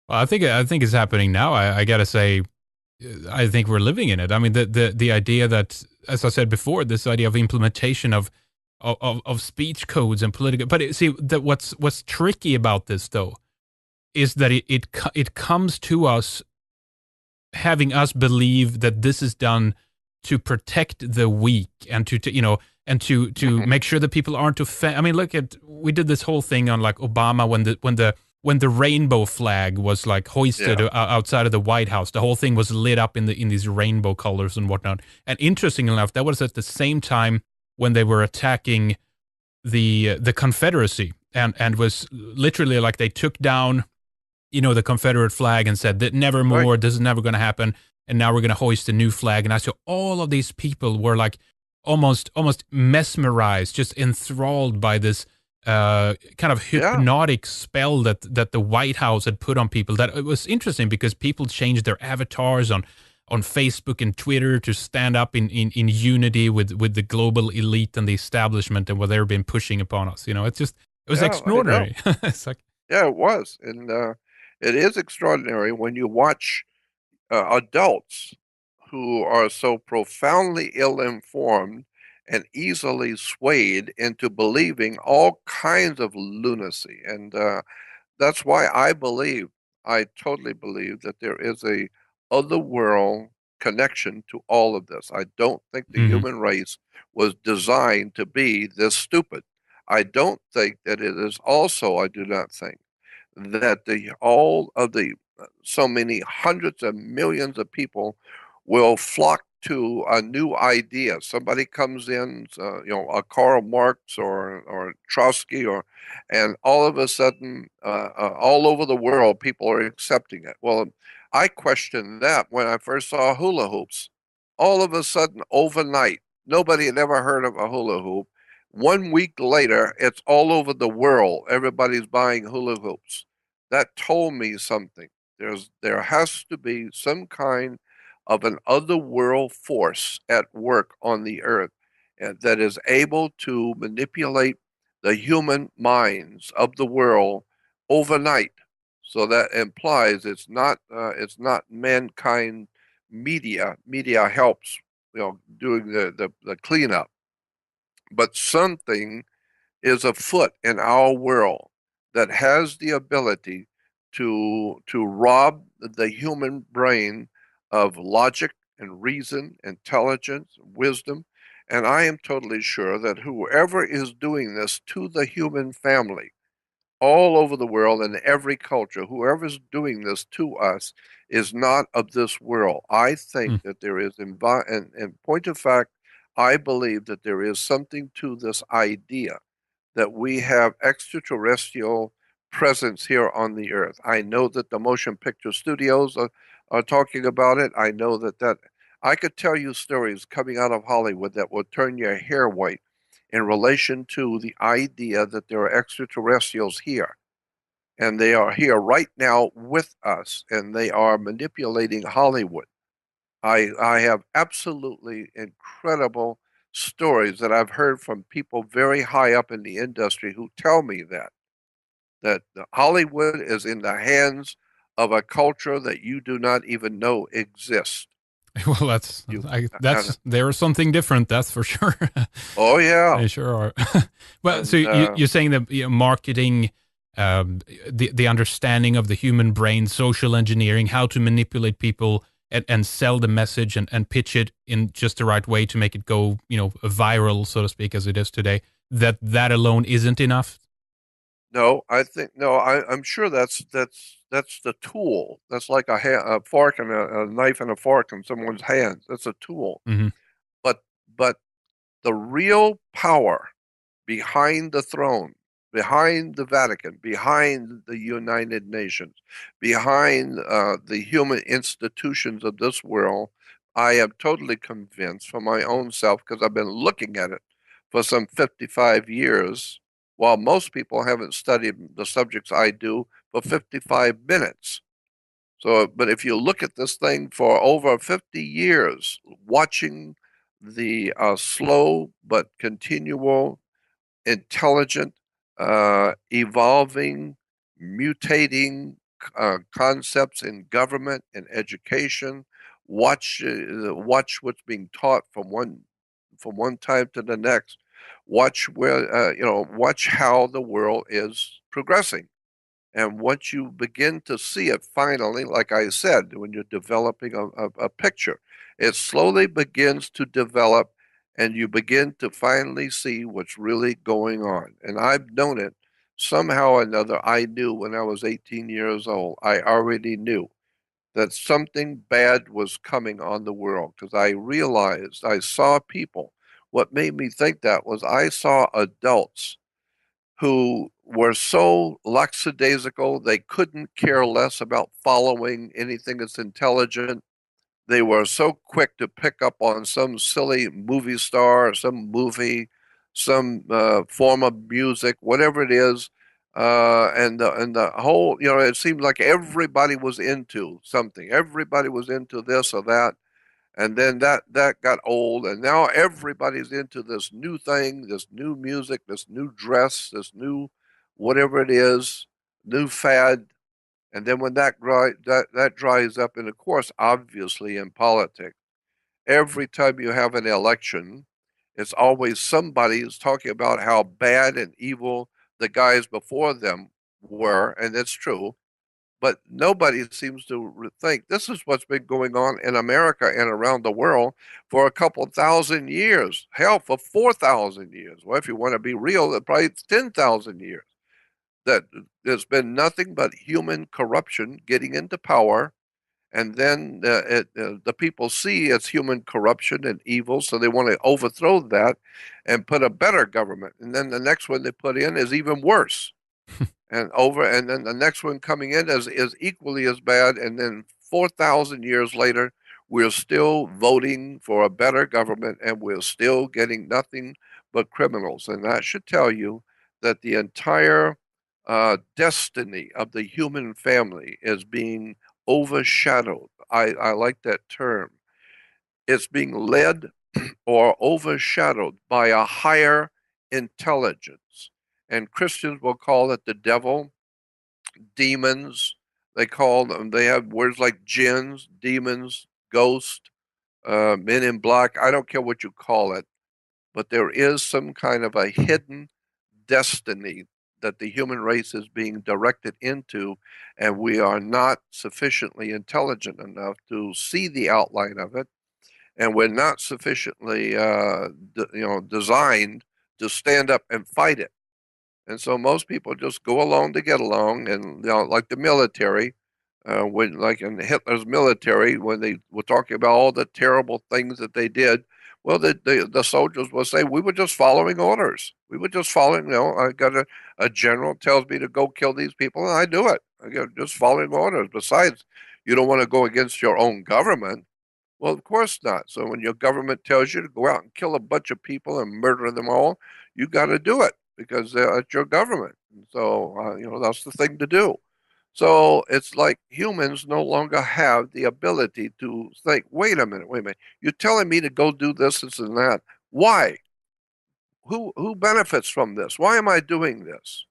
well, I think it's happening now. I gotta say, I think we're living in it. I mean, the idea that, as I said before, this idea of implementation of speech codes and political. But see, that what's tricky about this though is that it comes to us having us believe that this is done to protect the weak and to and to make sure that people aren't offended. I mean, look at we did this whole thing on like Obama when the rainbow flag was like hoisted Yeah. outside of the White House. The whole thing was lit up in these rainbow colors and whatnot. And interestingly enough, that was at the same time when they were attacking the Confederacy and was literally like they took down the Confederate flag and said that never Right. more, this is never going to happen. And now we're going to hoist a new flag. And I saw all of these people were like almost mesmerized, just enthralled by this kind of Yeah. hypnotic spell that the White House had put on people. That it was interesting because people changed their avatars on Facebook and Twitter to stand up in unity with the global elite and the establishment and what they've been pushing upon us. It was Yeah. I know. extraordinary. It's like, Yeah, it was. And it is extraordinary when you watch adults who are so profoundly ill-informed and easily swayed into believing all kinds of lunacy. And that's why I totally believe that there is a otherworld connection to all of this. I don't think the mhm. human race was designed to be this stupid. I don't think that it is also, I do not think that the all of the so many hundreds of millions of people will flock to a new idea. Somebody comes in, a Karl Marx or Trotsky, and all of a sudden, all over the world, people are accepting it. Well, I questioned that when I first saw hula hoops. All of a sudden, overnight, nobody had ever heard of a hula hoop. 1 week later, it's all over the world. Everybody's buying hula hoops. That told me something. There has to be some kind of an otherworld force at work on the earth that is able to manipulate the human minds of the world overnight. So that implies it's not mankind media. Media helps, doing the cleanup, but something is afoot in our world that has the ability to rob the human brain of logic and reason, intelligence, wisdom. And I am totally sure that whoever is doing this to the human family all over the world in every culture, whoever's doing this to us is not of this world. I think Mm. that there is, in point of fact, I believe that there is something to this idea that we have extraterrestrial presence here on the earth. I know that the motion picture studios are talking about it. I know that I could tell you stories coming out of Hollywood that will turn your hair white in relation to the idea that there are extraterrestrials here. And they are here right now with us, and they are manipulating Hollywood. I have absolutely incredible stories that I've heard from people very high up in the industry who tell me that Hollywood is in the hands of a culture that you do not even know exists. Well, You and there is something different, that's for sure. oh yeah, They sure are. Well, so and you're saying that marketing, the understanding of the human brain, social engineering, how to manipulate people and sell the message and pitch it in just the right way to make it go, viral, so to speak, as it is today. That alone isn't enough. no, I think no, I'm sure that's the tool. That's like a fork and a knife and a fork in someone's hands. That's a tool. Hmm. But but the real power behind the throne, behind the Vatican, behind the United Nations, behind the human institutions of this world, I am totally convinced for my own self because I've been looking at it for some 55 years, while most people haven't studied the subjects I do for 55 minutes. So, but if you look at this thing for over 50 years, watching the slow but continual, intelligent, evolving, mutating concepts in government and education, watch what's being taught from one time to the next. Watch where watch how the world is progressing. And once you begin to see it finally, like I said, when you're developing a picture, it slowly begins to develop and you begin to finally see what's really going on. And I've known it somehow or another. I knew when I was 18 years old, I already knew that something bad was coming on the world because I realized I saw people. What made me think that was I saw adults who were so lackadaisical they couldn't care less about following anything that's intelligent. They were so quick to pick up on some silly movie star, or some movie, some form of music, whatever it is, and the whole, it seemed like everybody was into something. Everybody was into this or that, and then that got old, and now everybody's into this new thing, this new music, this new dress, this new whatever it is, new fad. And then when that dries up, and of course obviously in politics, every time you have an election, it's always somebody who's talking about how bad and evil the guys before them were, and it's true, but nobody seems to think this is what's been going on in America and around the world for a couple thousand years. Hell, for 4,000 years. Well, if you want to be real, probably it's 10,000 years. That there's been nothing but human corruption getting into power. And then the people see it's human corruption and evil, so they want to overthrow that and put a better government. And then the next one they put in is even worse, and then the next one coming in is equally as bad, and then 4,000 years later we're still voting for a better government and we're still getting nothing but criminals. And that should tell you that the entire destiny of the human family is being overshadowed. I like that term. It's being led or overshadowed by a higher intelligence, and Christians will call it the devil, demons. They call them. They have words like jinns, demons, ghost, men in black. I don't care what you call it, but there is some kind of a hidden destiny that the human race is being directed into, and we are not sufficiently intelligent enough to see the outline of it, and we're not sufficiently, designed to stand up and fight it. And so most people just go along to get along, and like the military, when like in Hitler's military, when they were talking about all the terrible things that they did, well, the soldiers will say we were just following orders. We were just following. I got a general tells me to go kill these people, and I do it. I get just following orders. Besides, you don't want to go against your own government. Well, of course not. So when your government tells you to go out and kill a bunch of people and murder them all, you got to do it because it's your government. And so, that's the thing to do. So it's like humans no longer have the ability to think, wait a minute. You're telling me to go do this and that. Why? Who benefits from this? Why am I doing this?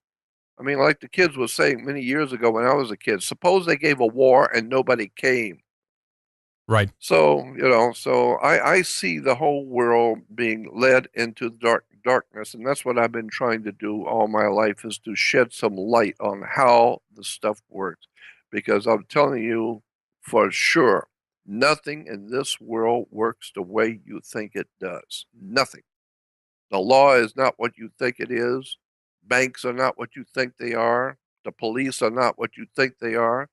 I mean, like the kids were saying many years ago when I was a kid, suppose they gave a war and nobody came. Right. So, I see the whole world being led into darkness, and that's what I've been trying to do all my life is to shed some light on how the stuff works. Because I'm telling you for sure, nothing in this world works the way you think it does. Nothing. The law is not what you think it is. Banks are not what you think they are. The police are not what you think they are.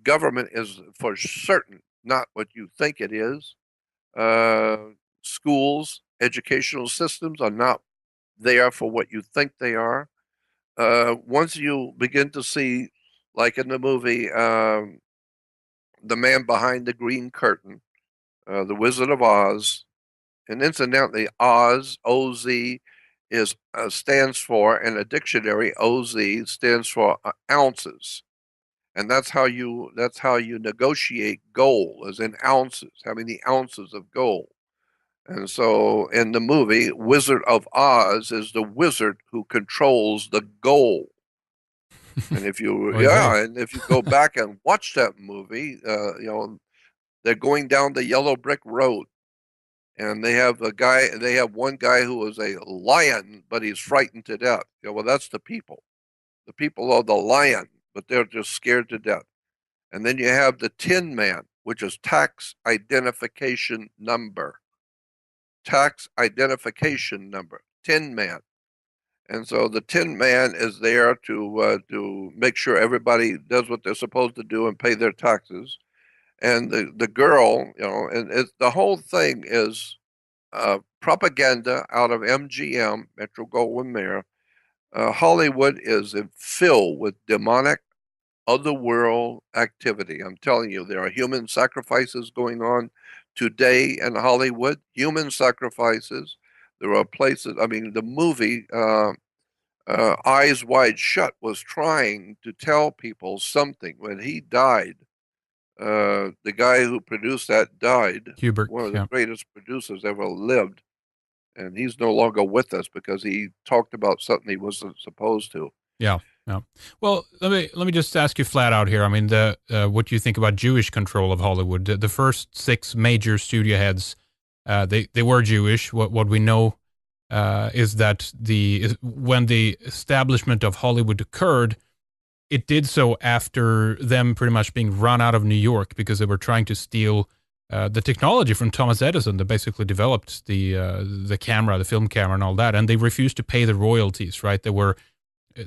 Government is for certain not what you think it is. Uh, Schools, educational systems are not there for what you think they are. Once you begin to see, like in the movie, The Man Behind the Green Curtain, The Wizard of Oz, and incidentally, Oz, OZ, is stands for, in a dictionary, OZ stands for ounces. and that's how you negotiate gold, as in ounces, how many ounces of gold. And so in the movie, Wizard of Oz is the wizard who controls the gold. And if you, Oy vey. yeah, and if you go back and watch that movie, they're going down the yellow brick road, and they have one guy who is a lion, but he's frightened to death. Well, that's the people. The people are the lion, but they're just scared to death. And then you have the Tin Man, which is tax identification number. Tax identification number, Tin Man. And so the Tin Man is there to make sure everybody does what they're supposed to do and pay their taxes. And the girl, and the whole thing is propaganda out of MGM, Metro Goldwyn Mayer. Hollywood is filled with demonic, otherworld activity. I'm telling you, there are human sacrifices going on today in Hollywood. Human sacrifices. There are places. I mean, the movie Eyes Wide Shut was trying to tell people something. When he died, the guy who produced that died. Hubert, One of the yeah. greatest producers ever lived, and he's no longer with us because he talked about something he wasn't supposed to. Yeah, yeah. Well, let me just ask you flat out here. I mean, what do you think about Jewish control of Hollywood? The first six major studio heads, they were Jewish. What we know is that when the establishment of Hollywood occurred, it did so after them pretty much being run out of New York because they were trying to steal the technology from Thomas Edison that basically developed the camera, the film camera, and all that, and they refused to pay the royalties. Right?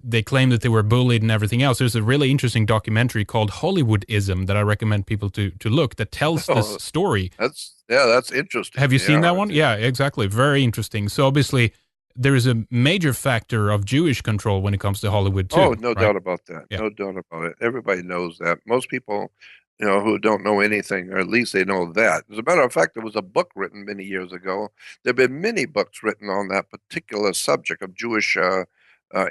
They claimed that they were bullied and everything else. There's a really interesting documentary called Hollywoodism that I recommend people to look that tells this Oh, story. that's interesting. Have you seen that Yeah, one? Yeah, exactly. Very interesting. So obviously there is a major factor of Jewish control when it comes to Hollywood oh, too, no right? doubt about that. Yeah. No doubt about it. Everybody knows that. Most people, who don't know anything, or at least they know that. As a matter of fact, there was a book written many years ago. There have been many books written on that particular subject of Jewish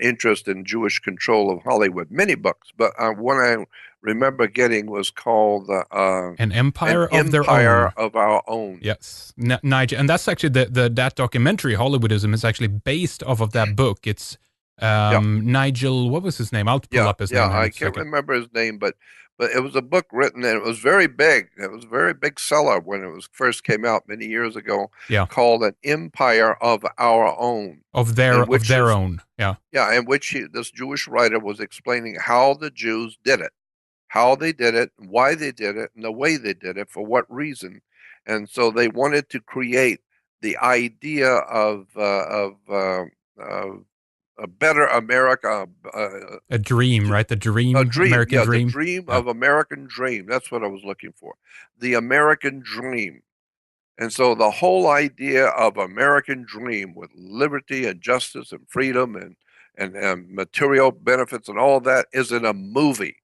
interest in Jewish control of Hollywood. Many books, but one I remember getting was called An "An empire of their Empire own. of Our Own." Yes, Nigel, and that's actually that documentary Hollywoodism is actually based off of that book. It's Yeah. Nigel. What was his name? I'll pull Yeah, up his yeah, name here in I a can't second. remember his name, but it was a book written and it was very big. It was a very big seller when it was first came out many years ago, Yeah, called An Empire of Our Own, of their own. Yeah, in which this Jewish writer was explaining how the Jews did it, how they did it, why they did it, and the way they did it, for what reason. And so they wanted to create the idea of a better America, a dream, right? The a dream, dream, American yeah, the dream. dream Yeah, of American dream. That's what I was looking for. The American dream. And so the whole idea of American dream with liberty and justice and freedom and material benefits and all that is in a movie.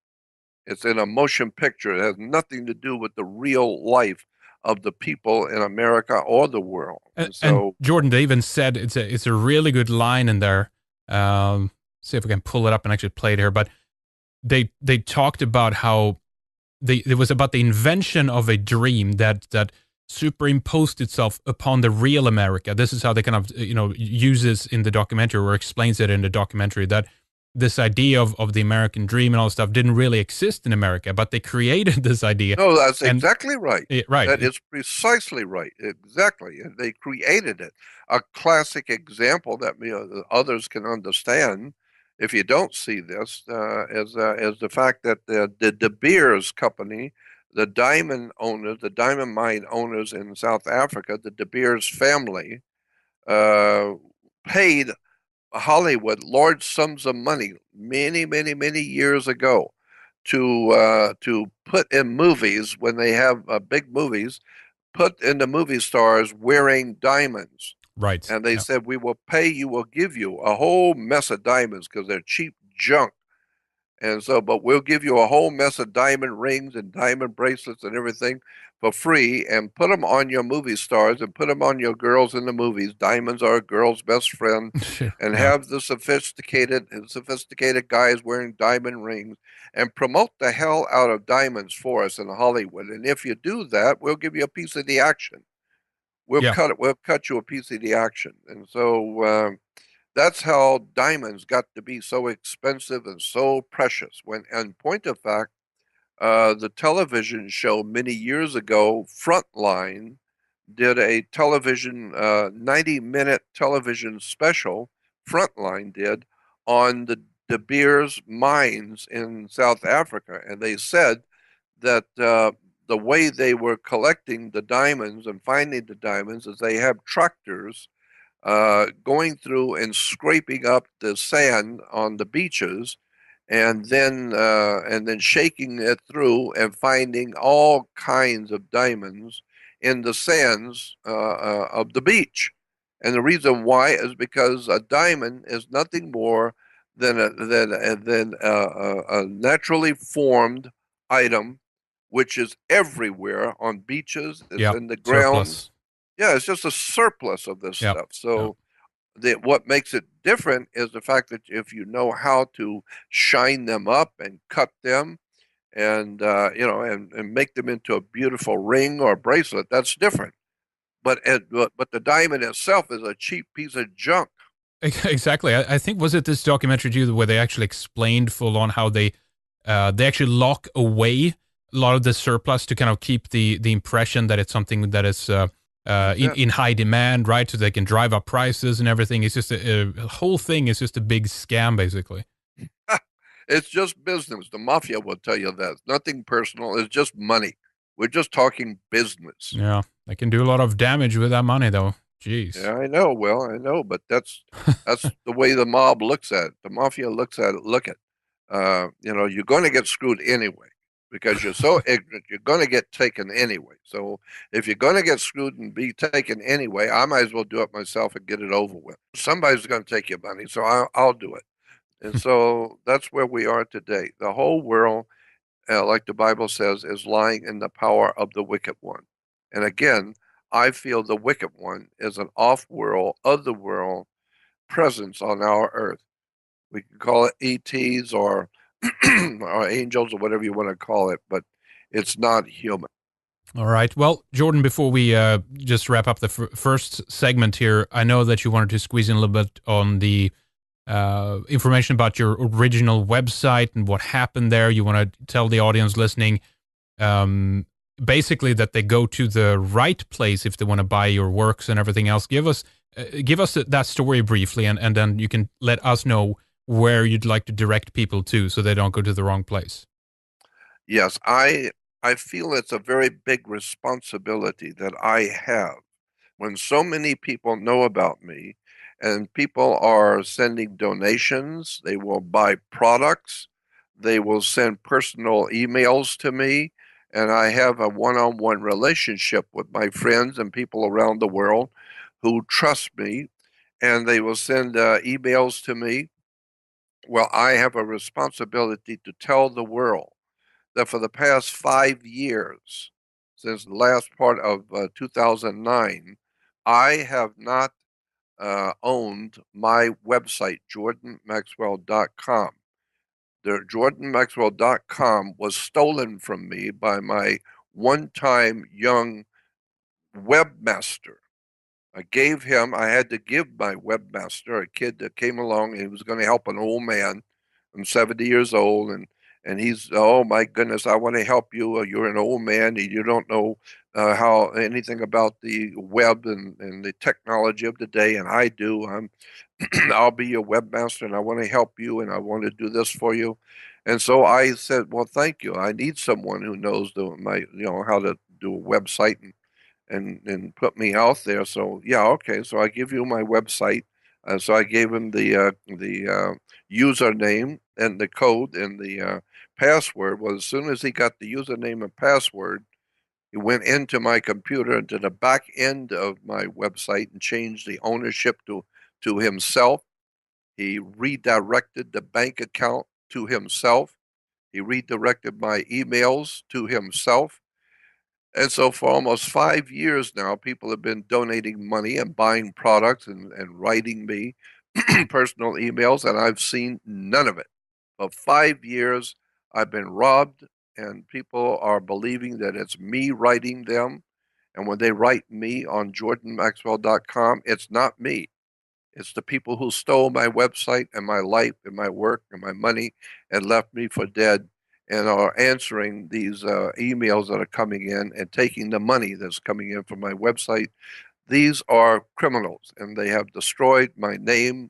It's in a motion picture. It has nothing to do with the real life of the people in America or the world. And and so, Jordan, they even said it's a really good line in there. See if I can pull it up and actually play it here. But they talked about how it was about the invention of a dream that superimposed itself upon the real America. This is how they kind of uses in the documentary or explains it in the documentary that this idea of the American dream and all this stuff didn't really exist in America, but they created this idea. no, that's And exactly right. right. That is precisely right. Exactly. And they created it. A classic example that others can understand if you don't see this is the fact that the De Beers company, the diamond owners, the diamond mine owners in South Africa, the De Beers family, uh, paid Hollywood large sums of money many, many, many years ago to put in movies when they have big movies, put in the movie stars wearing diamonds. Right. And they Yeah. said, we will pay you, we'll give you a whole mess of diamonds because they're cheap junk. And so, but we'll give you a whole mess of diamond rings and diamond bracelets and everything for free, and put them on your movie stars and put them on your girls in the movies. Diamonds are a girl's best friend, and Yeah. have the sophisticated guys wearing diamond rings and promote the hell out of diamonds for us in Hollywood. And if you do that, we'll give you a piece of the action. Yeah. We'll cut you a piece of the action. And so that's how diamonds got to be so expensive and so precious. When, in point of fact, the television show many years ago, Frontline, did a television 90-minute television special. Frontline did on the De Beers mines in South Africa, and they said that the way they were collecting the diamonds and finding the diamonds is they have tractors going through and scraping up the sand on the beaches, and then shaking it through and finding all kinds of diamonds in the sands of the beach. And the reason why is because a diamond is nothing more than a naturally formed item, which is everywhere on beaches. It's Yeah. in the ground. Surplus. Yeah, it's just a surplus of this Yeah. stuff. Yeah. So what makes it different is the fact that if you know how to shine them up and cut them, and and make them into a beautiful ring or bracelet, that's different. But the diamond itself is a cheap piece of junk. Exactly. I think was it this documentary too where they actually explained full on how they actually lock away a lot of the surplus to kind of keep the impression that it's something that is That's it. in high demand, right? So they can drive up prices and everything. It's just a whole thing is just a big scam, basically. It's just business. The mafia will tell you that. It's nothing personal. It's just money. We're just talking business. Yeah, they can do a lot of damage with that money, though. Jeez. Yeah, I know. Well, I know, but that's the way the mob looks at it. The mafia looks at it. Look at, you're going to get screwed anyway because you're so ignorant. You're going to get taken anyway. So if you're going to get screwed and be taken anyway, I might as well do it myself and get it over with. Somebody's going to take your money, so I'll do it. And so that's where we are today. The whole world, like the Bible says, is lying in the power of the wicked one. And again, I feel the wicked one is an off-world, other-world presence on our earth. We can call it ETs or or angels or whatever you want to call it, but it's not human. All right. Well, Jordan, before we just wrap up the first segment here, I know that you wanted to squeeze in a little bit on the information about your original website and what happened there. You want to tell the audience listening basically that they go to the right place if they want to buy your works and everything else. Give us that story briefly, and then you can let us know where you'd like to direct people to so they don't go to the wrong place. Yes, I feel it's a very big responsibility that I have when so many people know about me, and people are sending donations, they will buy products, they will send personal emails to me, and I have a one-on-one relationship with my friends and people around the world who trust me, and they will send emails to me. Well, I have a responsibility to tell the world that for the past 5 years, since the last part of 2009, I have not owned my website, jordanmaxwell.com. The jordanmaxwell.com was stolen from me by my one-time young webmaster. I had to give my webmaster, a kid that came along and he was going to help an old man. I'm 70 years old, and he's, oh my goodness, I want to help you. You're an old man and you don't know how anything about the web and the technology of the day, and I do. I'll be your webmaster and I want to help you and I want to do this for you. And so I said, well, thank you. I need someone who knows how to do a website and put me out there. So yeah, okay. So I give you my website. So I gave him the username and the code and the password. Well, as soon as he got the username and password, he went into my computer into the back end of my website and changed the ownership to himself. He redirected the bank account to himself. He redirected my emails to himself. And so for almost 5 years now, people have been donating money and buying products and writing me personal emails, and I've seen none of it. For 5 years, I've been robbed, and people are believing that it's me writing them. And when they write me on jordanmaxwell.com, it's not me. It's the people who stole my website and my life and my work and my money and left me for dead and are answering these emails that are coming in and taking the money that's coming in from my website. These are criminals, and they have destroyed my name,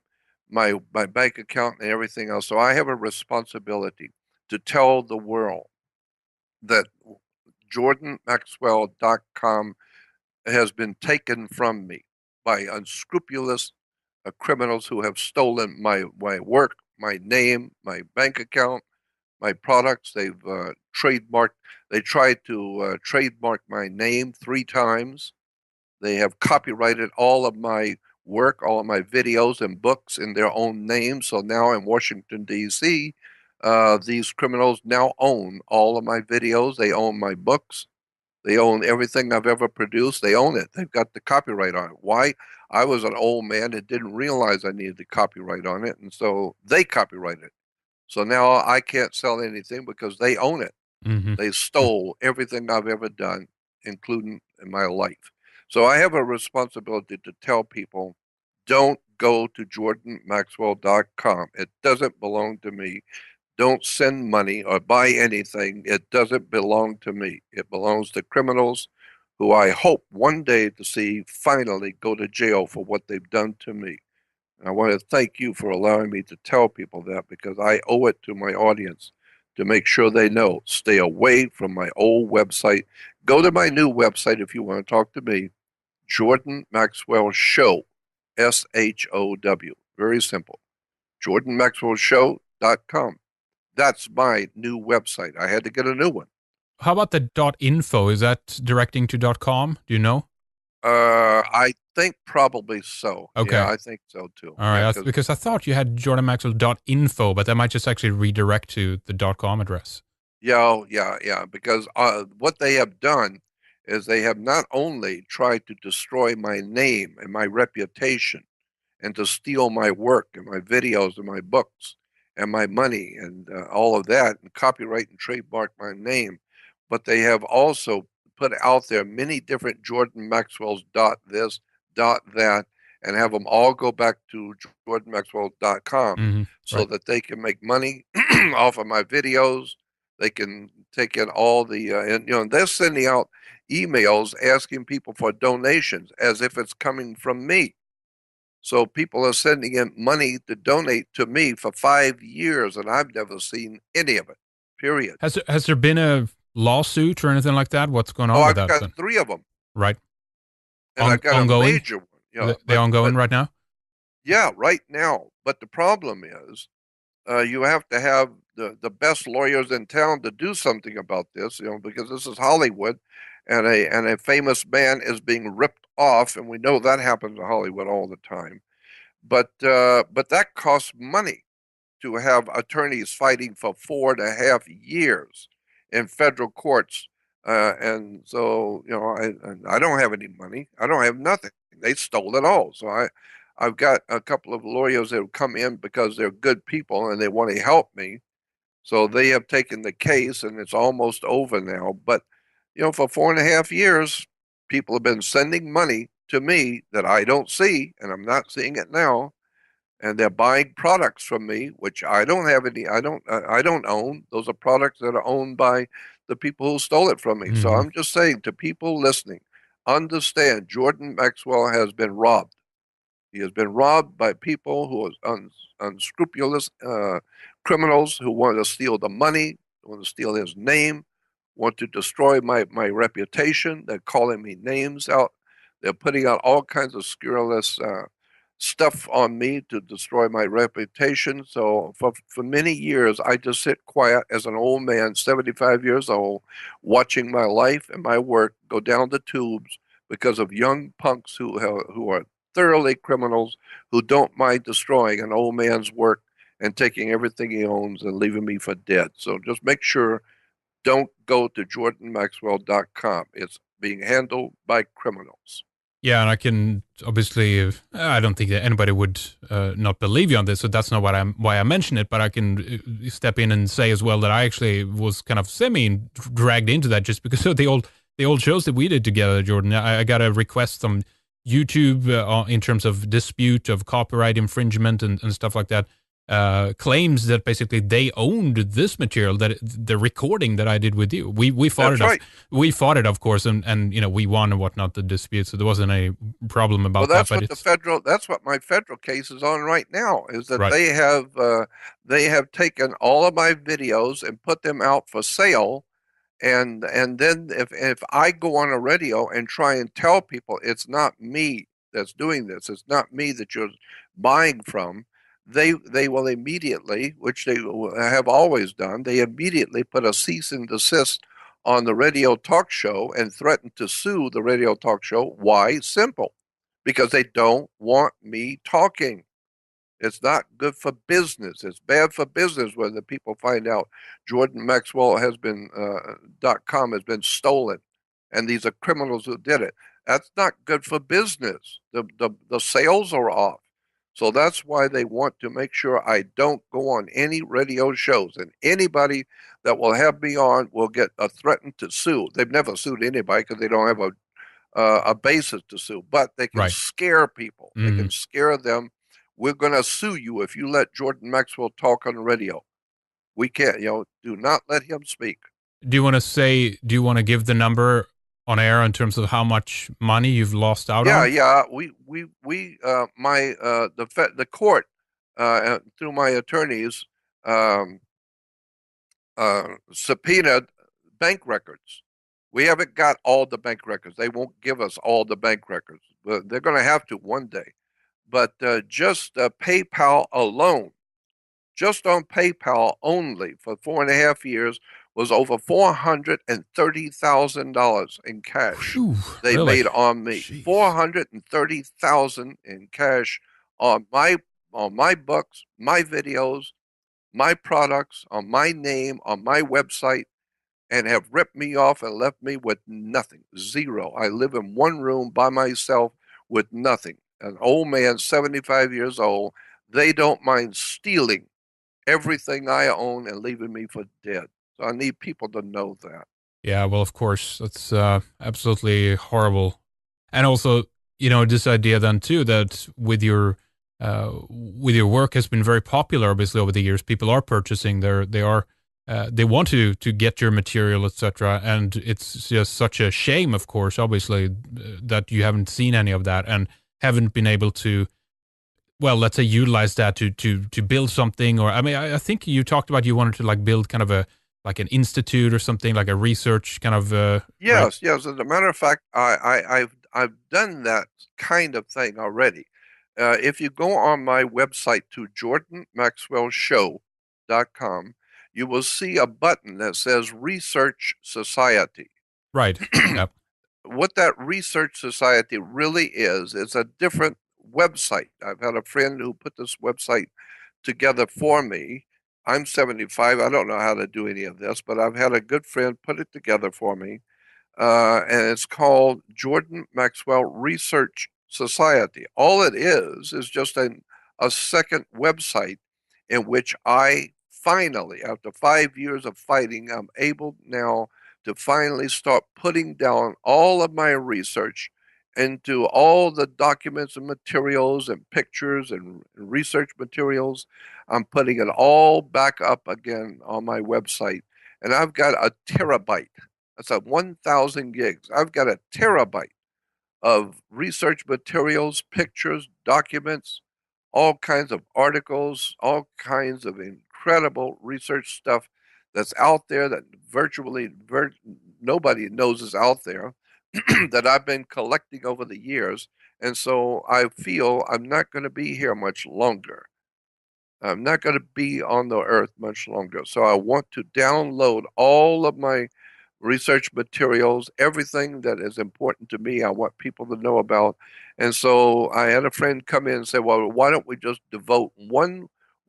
my bank account, and everything else. So I have a responsibility to tell the world that jordanmaxwell.com has been taken from me by unscrupulous criminals who have stolen my work, my name, my bank account, my products. They've trademarked. They tried to trademark my name 3 times. They have copyrighted all of my work, all of my videos and books in their own name. So now in Washington, D.C., these criminals now own all of my videos. They own my books. They own everything I've ever produced. They own it. They've got the copyright on it. Why? I was an old man that didn't realize I needed the copyright on it, and so they copyrighted it. So now I can't sell anything because they own it. Hmm. They stole everything I've ever done, including in my life. So I have a responsibility to tell people, don't go to jordanmaxwell.com. It doesn't belong to me. Don't send money or buy anything. It doesn't belong to me. It belongs to criminals who I hope one day to see finally go to jail for what they've done to me. And I want to thank you for allowing me to tell people that, because I owe it to my audience to make sure they know. Stay away from my old website. Go to my new website if you want to talk to me. Jordan Maxwell Show, SHOW. Very simple. JordanMaxwellShow.com. That's my new website. I had to get a new one. How about the .info? Is that directing to .com? Do you know? I think probably so. Okay. Yeah, I think so too. All right. Yeah, Because I thought you had jordanmaxwell.info, but that might just actually redirect to the .com address. yeah. Because what they have done is they have not only tried to destroy my name and my reputation, and to steal my work and my videos and my books and my money and all of that, and copyright and trademark my name. But they have also put out there many different Jordan Maxwell's dot this, dot that, and have them all go back to jordanmaxwell.com Hmm. so Right. that they can make money off of my videos. They can take in all the, and they're sending out emails asking people for donations as if it's coming from me. So people are sending in money to donate to me for 5 years, and I've never seen any of it. Period. Has there been a lawsuit or anything like that? What's going Oh, on with I've that got then? 3 of them, Right. and I've got a Ongoing? major one. They ongoing But right now? yeah, right now. But the problem is, you have to have the best lawyers in town to do something about this. Because this is Hollywood, and a famous man is being ripped off, and we know that happens in Hollywood all the time. But that costs money to have attorneys fighting for 4.5 years in federal courts. And so, I don't have any money. I don't have nothing. They stole it all. So I've got a couple of lawyers that have come in because they're good people and they want to help me. So they have taken the case, and it's almost over now. But, for 4.5 years, people have been sending money to me that I don't see, and I'm not seeing it now, and they're buying products from me, which I don't have any. I don't own. Those are products that are owned by the people who stole it from me. So Hmm. I'm just saying to people listening, understand Jordan Maxwell has been robbed. He has been robbed by people who are unscrupulous criminals who want to steal the money, want to steal his name, want to destroy my reputation. They're calling me names out. They're putting out all kinds of scurrilous stuff on me to destroy my reputation. So for many years, I just sit quiet as an old man, 75 years old, watching my life and my work go down the tubes because of young punks who are thoroughly criminals who don't mind destroying an old man's work and taking everything he owns and leaving me for dead. So just make sure, don't go to jordanmaxwell.com. It's being handled by criminals. Yeah, and I can obviously, I don't think that anybody would not believe you on this, so that's not why I mention it. But I can step in and say as well that I actually was kind of semi dragged into that just because of the old shows that we did together, Jordan. I got a request from YouTube in terms of dispute of copyright infringement and stuff like that. Claims that basically they owned this material, that the recording that I did with you. We fought That's it off. right. We fought it, of course, and we won and whatnot, the dispute. So there wasn't any problem Well, about that. But it's that's what my federal case is on right now, is that right. they have taken all of my videos and put them out for sale. And then if I go on a radio and try and tell people it's not me that's doing this, it's not me that you're buying from, they will immediately, which they have always done, they immediately put a cease and desist on the radio talk show and threaten to sue the radio talk show. Why? Simple. Because they don't want me talking. It's not good for business. It's bad for business when the people find out Jordan Maxwell has been .com has been stolen, and these are criminals who did it. That's not good for business. The sales are off. So that's why they want to make sure I don't go on any radio shows, and anybody that will have me on will get a threatened to sue. They've never sued anybody because they don't have a basis to sue, but they can Right. scare people. They Mm. can scare them. We're going to sue you if you let Jordan Maxwell talk on the radio. We can't, do not let him speak. Do you want to say? Do you want to give the number on air in terms of how much money you've lost out Yeah, on? yeah. The court, through my attorneys, um, subpoenaed bank records. We haven't got all the bank records. They won't give us all the bank records, but they're going to have to one day. But just PayPal alone, just on PayPal only for 4.5 years, was over $430,000 in cash Whew, they really? made on me. Jeez. 430,000 in cash on my books, my videos, my products, on my name, on my website, and have ripped me off and left me with nothing. Zero. I live in one room by myself with nothing. An old man, 75 years old. They don't mind stealing everything I own and leaving me for dead. So I need people to know that. Yeah. Well, of course, that's absolutely horrible. And also, this idea then too that with your work has been very popular, obviously over the years. People are purchasing. They want to get your material, etc. And it's just such a shame, of course, obviously, that you haven't seen any of that and haven't been able to, well, let's say, utilize that to build something. Or I mean, I think you talked about you wanted to like build kind of a like an institute or something, like a research kind of right. Yes, yes. As a matter of fact, I've done that kind of thing already. If you go on my website to jordanmaxwellshow.com, you will see a button that says Research Society. Right. Yep. What that Research Society really is a different website. I've had a friend who put this website together for me. I'm 75. I don't know how to do any of this, but I've had a good friend put it together for me. And it's called Jordan Maxwell Research Society. All it is just a second website in which I finally, after 5 years of fighting, I'm able now to finally start putting down all of my research into all the documents and materials and pictures and research materials. I'm putting it all back up again on my website. And I've got a terabyte. That's a 1,000 gigs. I've got a terabyte of research materials, pictures, documents, all kinds of articles, all kinds of incredible research stuff that's out there that nobody knows is out there that I've been collecting over the years. And so I feel I'm not going to be here much longer. I'm not going to be on the earth much longer. So I want to download all of my research materials, everything that is important to me, I want people to know about. And so I had a friend come in and say, well, why don't we just devote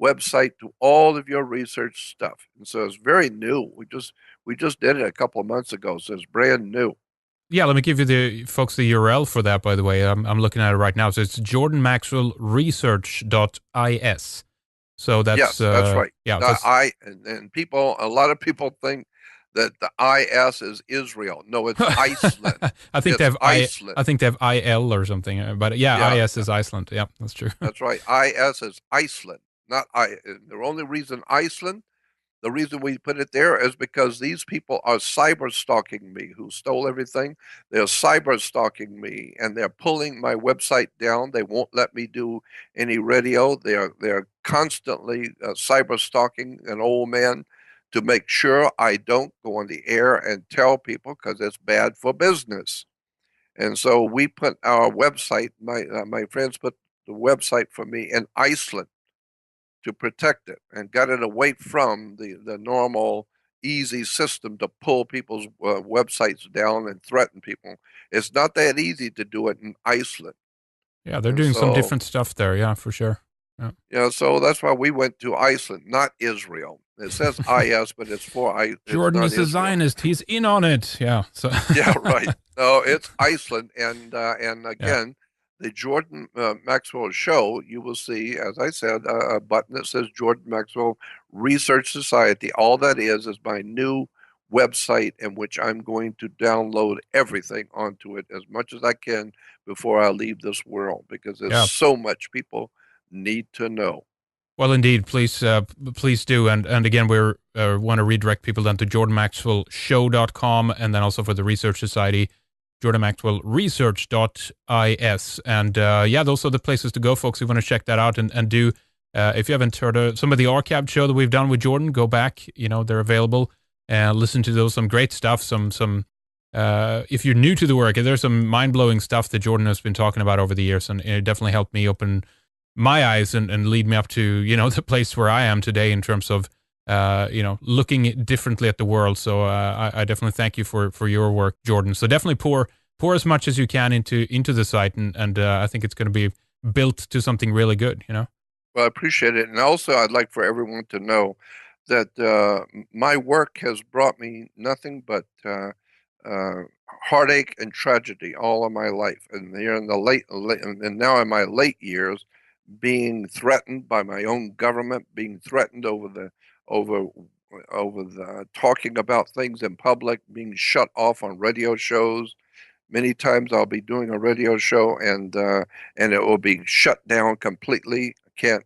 website to all of your research stuff. And so it's very new. We just did it a couple of months ago, so it's brand new. Yeah, let me give you the folks the URL for that, by the way. I'm looking at it right now. So it's jordanmaxwellresearch.is. So that's Yes, that's right. yeah, The that's I and people, a lot of people think that the IS is Israel. No, it's Iceland. I think they It's have Iceland. I think they have IL or something. But yeah, Yeah, IS is Iceland. Yeah, that's true. that's right. IS is Iceland, not I. The only reason Iceland, the reason we put it there is because these people are cyber stalking me who stole everything. They're cyber stalking me and they're pulling my website down. They won't let me do any radio. They're constantly cyber stalking an old man to make sure I don't go on the air and tell people because it's bad for business. And so we put our website, my friends put the website for me in Iceland to protect it and got it away from the normal easy system to pull people's websites down and threaten people. It's not that easy to do it in Iceland. Yeah, they're And doing some so, different stuff there. Yeah, for sure. Yeah. so that's why we went to Iceland, not Israel. It says IS, but it's it's Jordan not is a Israel. Zionist. He's in on it. Yeah. So Yeah, right. No, it's Iceland, and yeah. again, the Jordan Maxwell show. You will see, as I said, a button that says Jordan Maxwell Research Society. All that is my new website in which I'm going to download everything onto it as much as I can before I leave this world, because there's Yeah. so much people need to know. Well, indeed, please do, and again, we want to redirect people then to jordanmaxwellshow.com, and then also for the Research Society, jordanmaxwellresearch.is, and yeah, those are the places to go, folks. If you want to check that out and do, if you haven't heard some of the archived show that we've done with Jordan, go back. They're available, and listen to those. Some great stuff. Some if you're new to the work, there's some mind blowing stuff that Jordan has been talking about over the years, and it definitely helped me open my eyes and lead me up to the place where I am today in terms of looking differently at the world. So I definitely thank you for your work, Jordan. So definitely pour as much as you can into the site, and I think it's going to be built to something really good. Well, I appreciate it, and also I'd like for everyone to know that my work has brought me nothing but heartache and tragedy all of my life, and here in the and now in my late years, being threatened by my own government, being threatened over over the talking about things in public, being shut off on radio shows. Many times I'll be doing a radio show and it will be shut down completely. Can't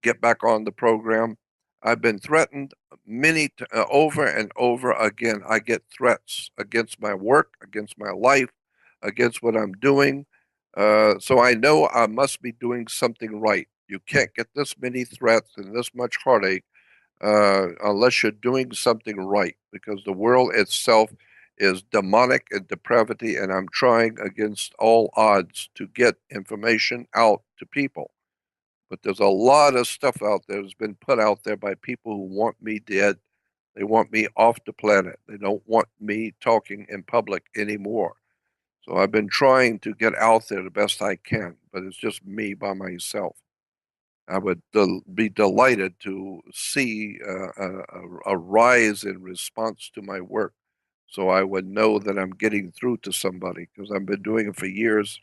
get back on the program. I've been threatened over and over again. I get threats against my work, against my life, against what I'm doing. So I know I must be doing something right. You can't get this many threats and this much heartache unless you're doing something right, because the world itself is demonic and depravity, and I'm trying against all odds to get information out to people. But there's a lot of stuff out there that's been put out there by people who want me dead. They want me off the planet. They don't want me talking in public anymore. So I've been trying to get out there the best I can, but it's just me by myself. I would be delighted to see a rise in response to my work, so I would know that I'm getting through to somebody, because I've been doing it for years.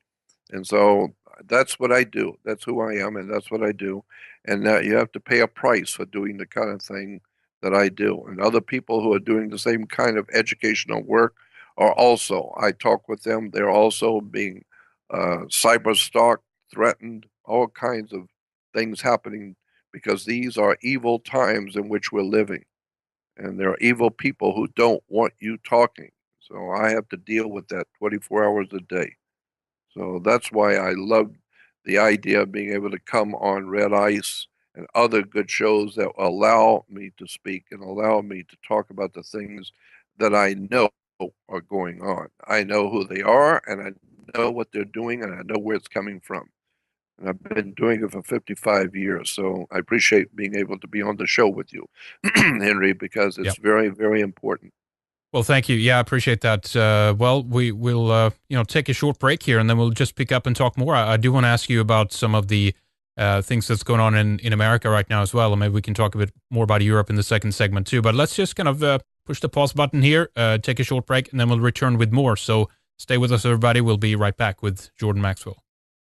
And so that's what I do. That's who I am, and that's what I do. And you have to pay a price for doing the kind of thing that I do. And other people who are doing the same kind of educational work are also, I talk with them, they're also being cyber stalked, threatened, all kinds of things happening, because these are evil times in which we're living. And there are evil people who don't want you talking. So I have to deal with that 24 hours a day. So that's why I love the idea of being able to come on Red Ice and other good shows that allow me to speak and allow me to talk about the things that I know are going on. I know who they are, and I know what they're doing, and I know where it's coming from. And I've been doing it for 55 years. So I appreciate being able to be on the show with you, Henry, because yeah. it's very, very important. Well, thank you. Yeah, I appreciate that. Well, we'll take a short break here, and then we'll just pick up and talk more. I do want to ask you about some of the things that's going on in America right now as well. And maybe we can talk a bit more about Europe in the second segment too. But let's just kind of push the pause button here, take a short break, and then we'll return with more. So stay with us, everybody. We'll be right back with Jordan Maxwell.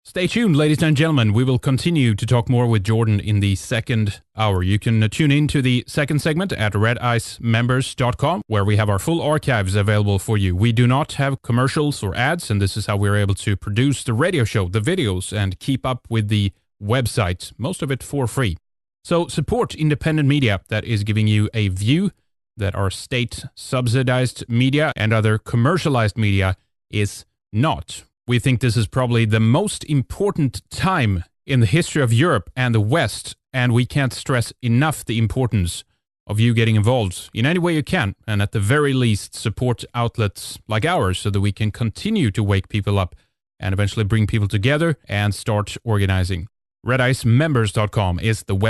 Stay tuned, ladies and gentlemen. We will continue to talk more with Jordan in the second hour. You can tune in to the second segment at redicemembers.com, where we have our full archives available for you. We do not have commercials or ads, and this is how we're able to produce the radio show, the videos, and keep up with the website, most of it for free. So support independent media that is giving you a view that our state-subsidized media and other commercialized media is not. We think this is probably the most important time in the history of Europe and the West, and we can't stress enough the importance of you getting involved in any way you can, and at the very least support outlets like ours so that we can continue to wake people up and eventually bring people together and start organizing. redicemembers.com is the web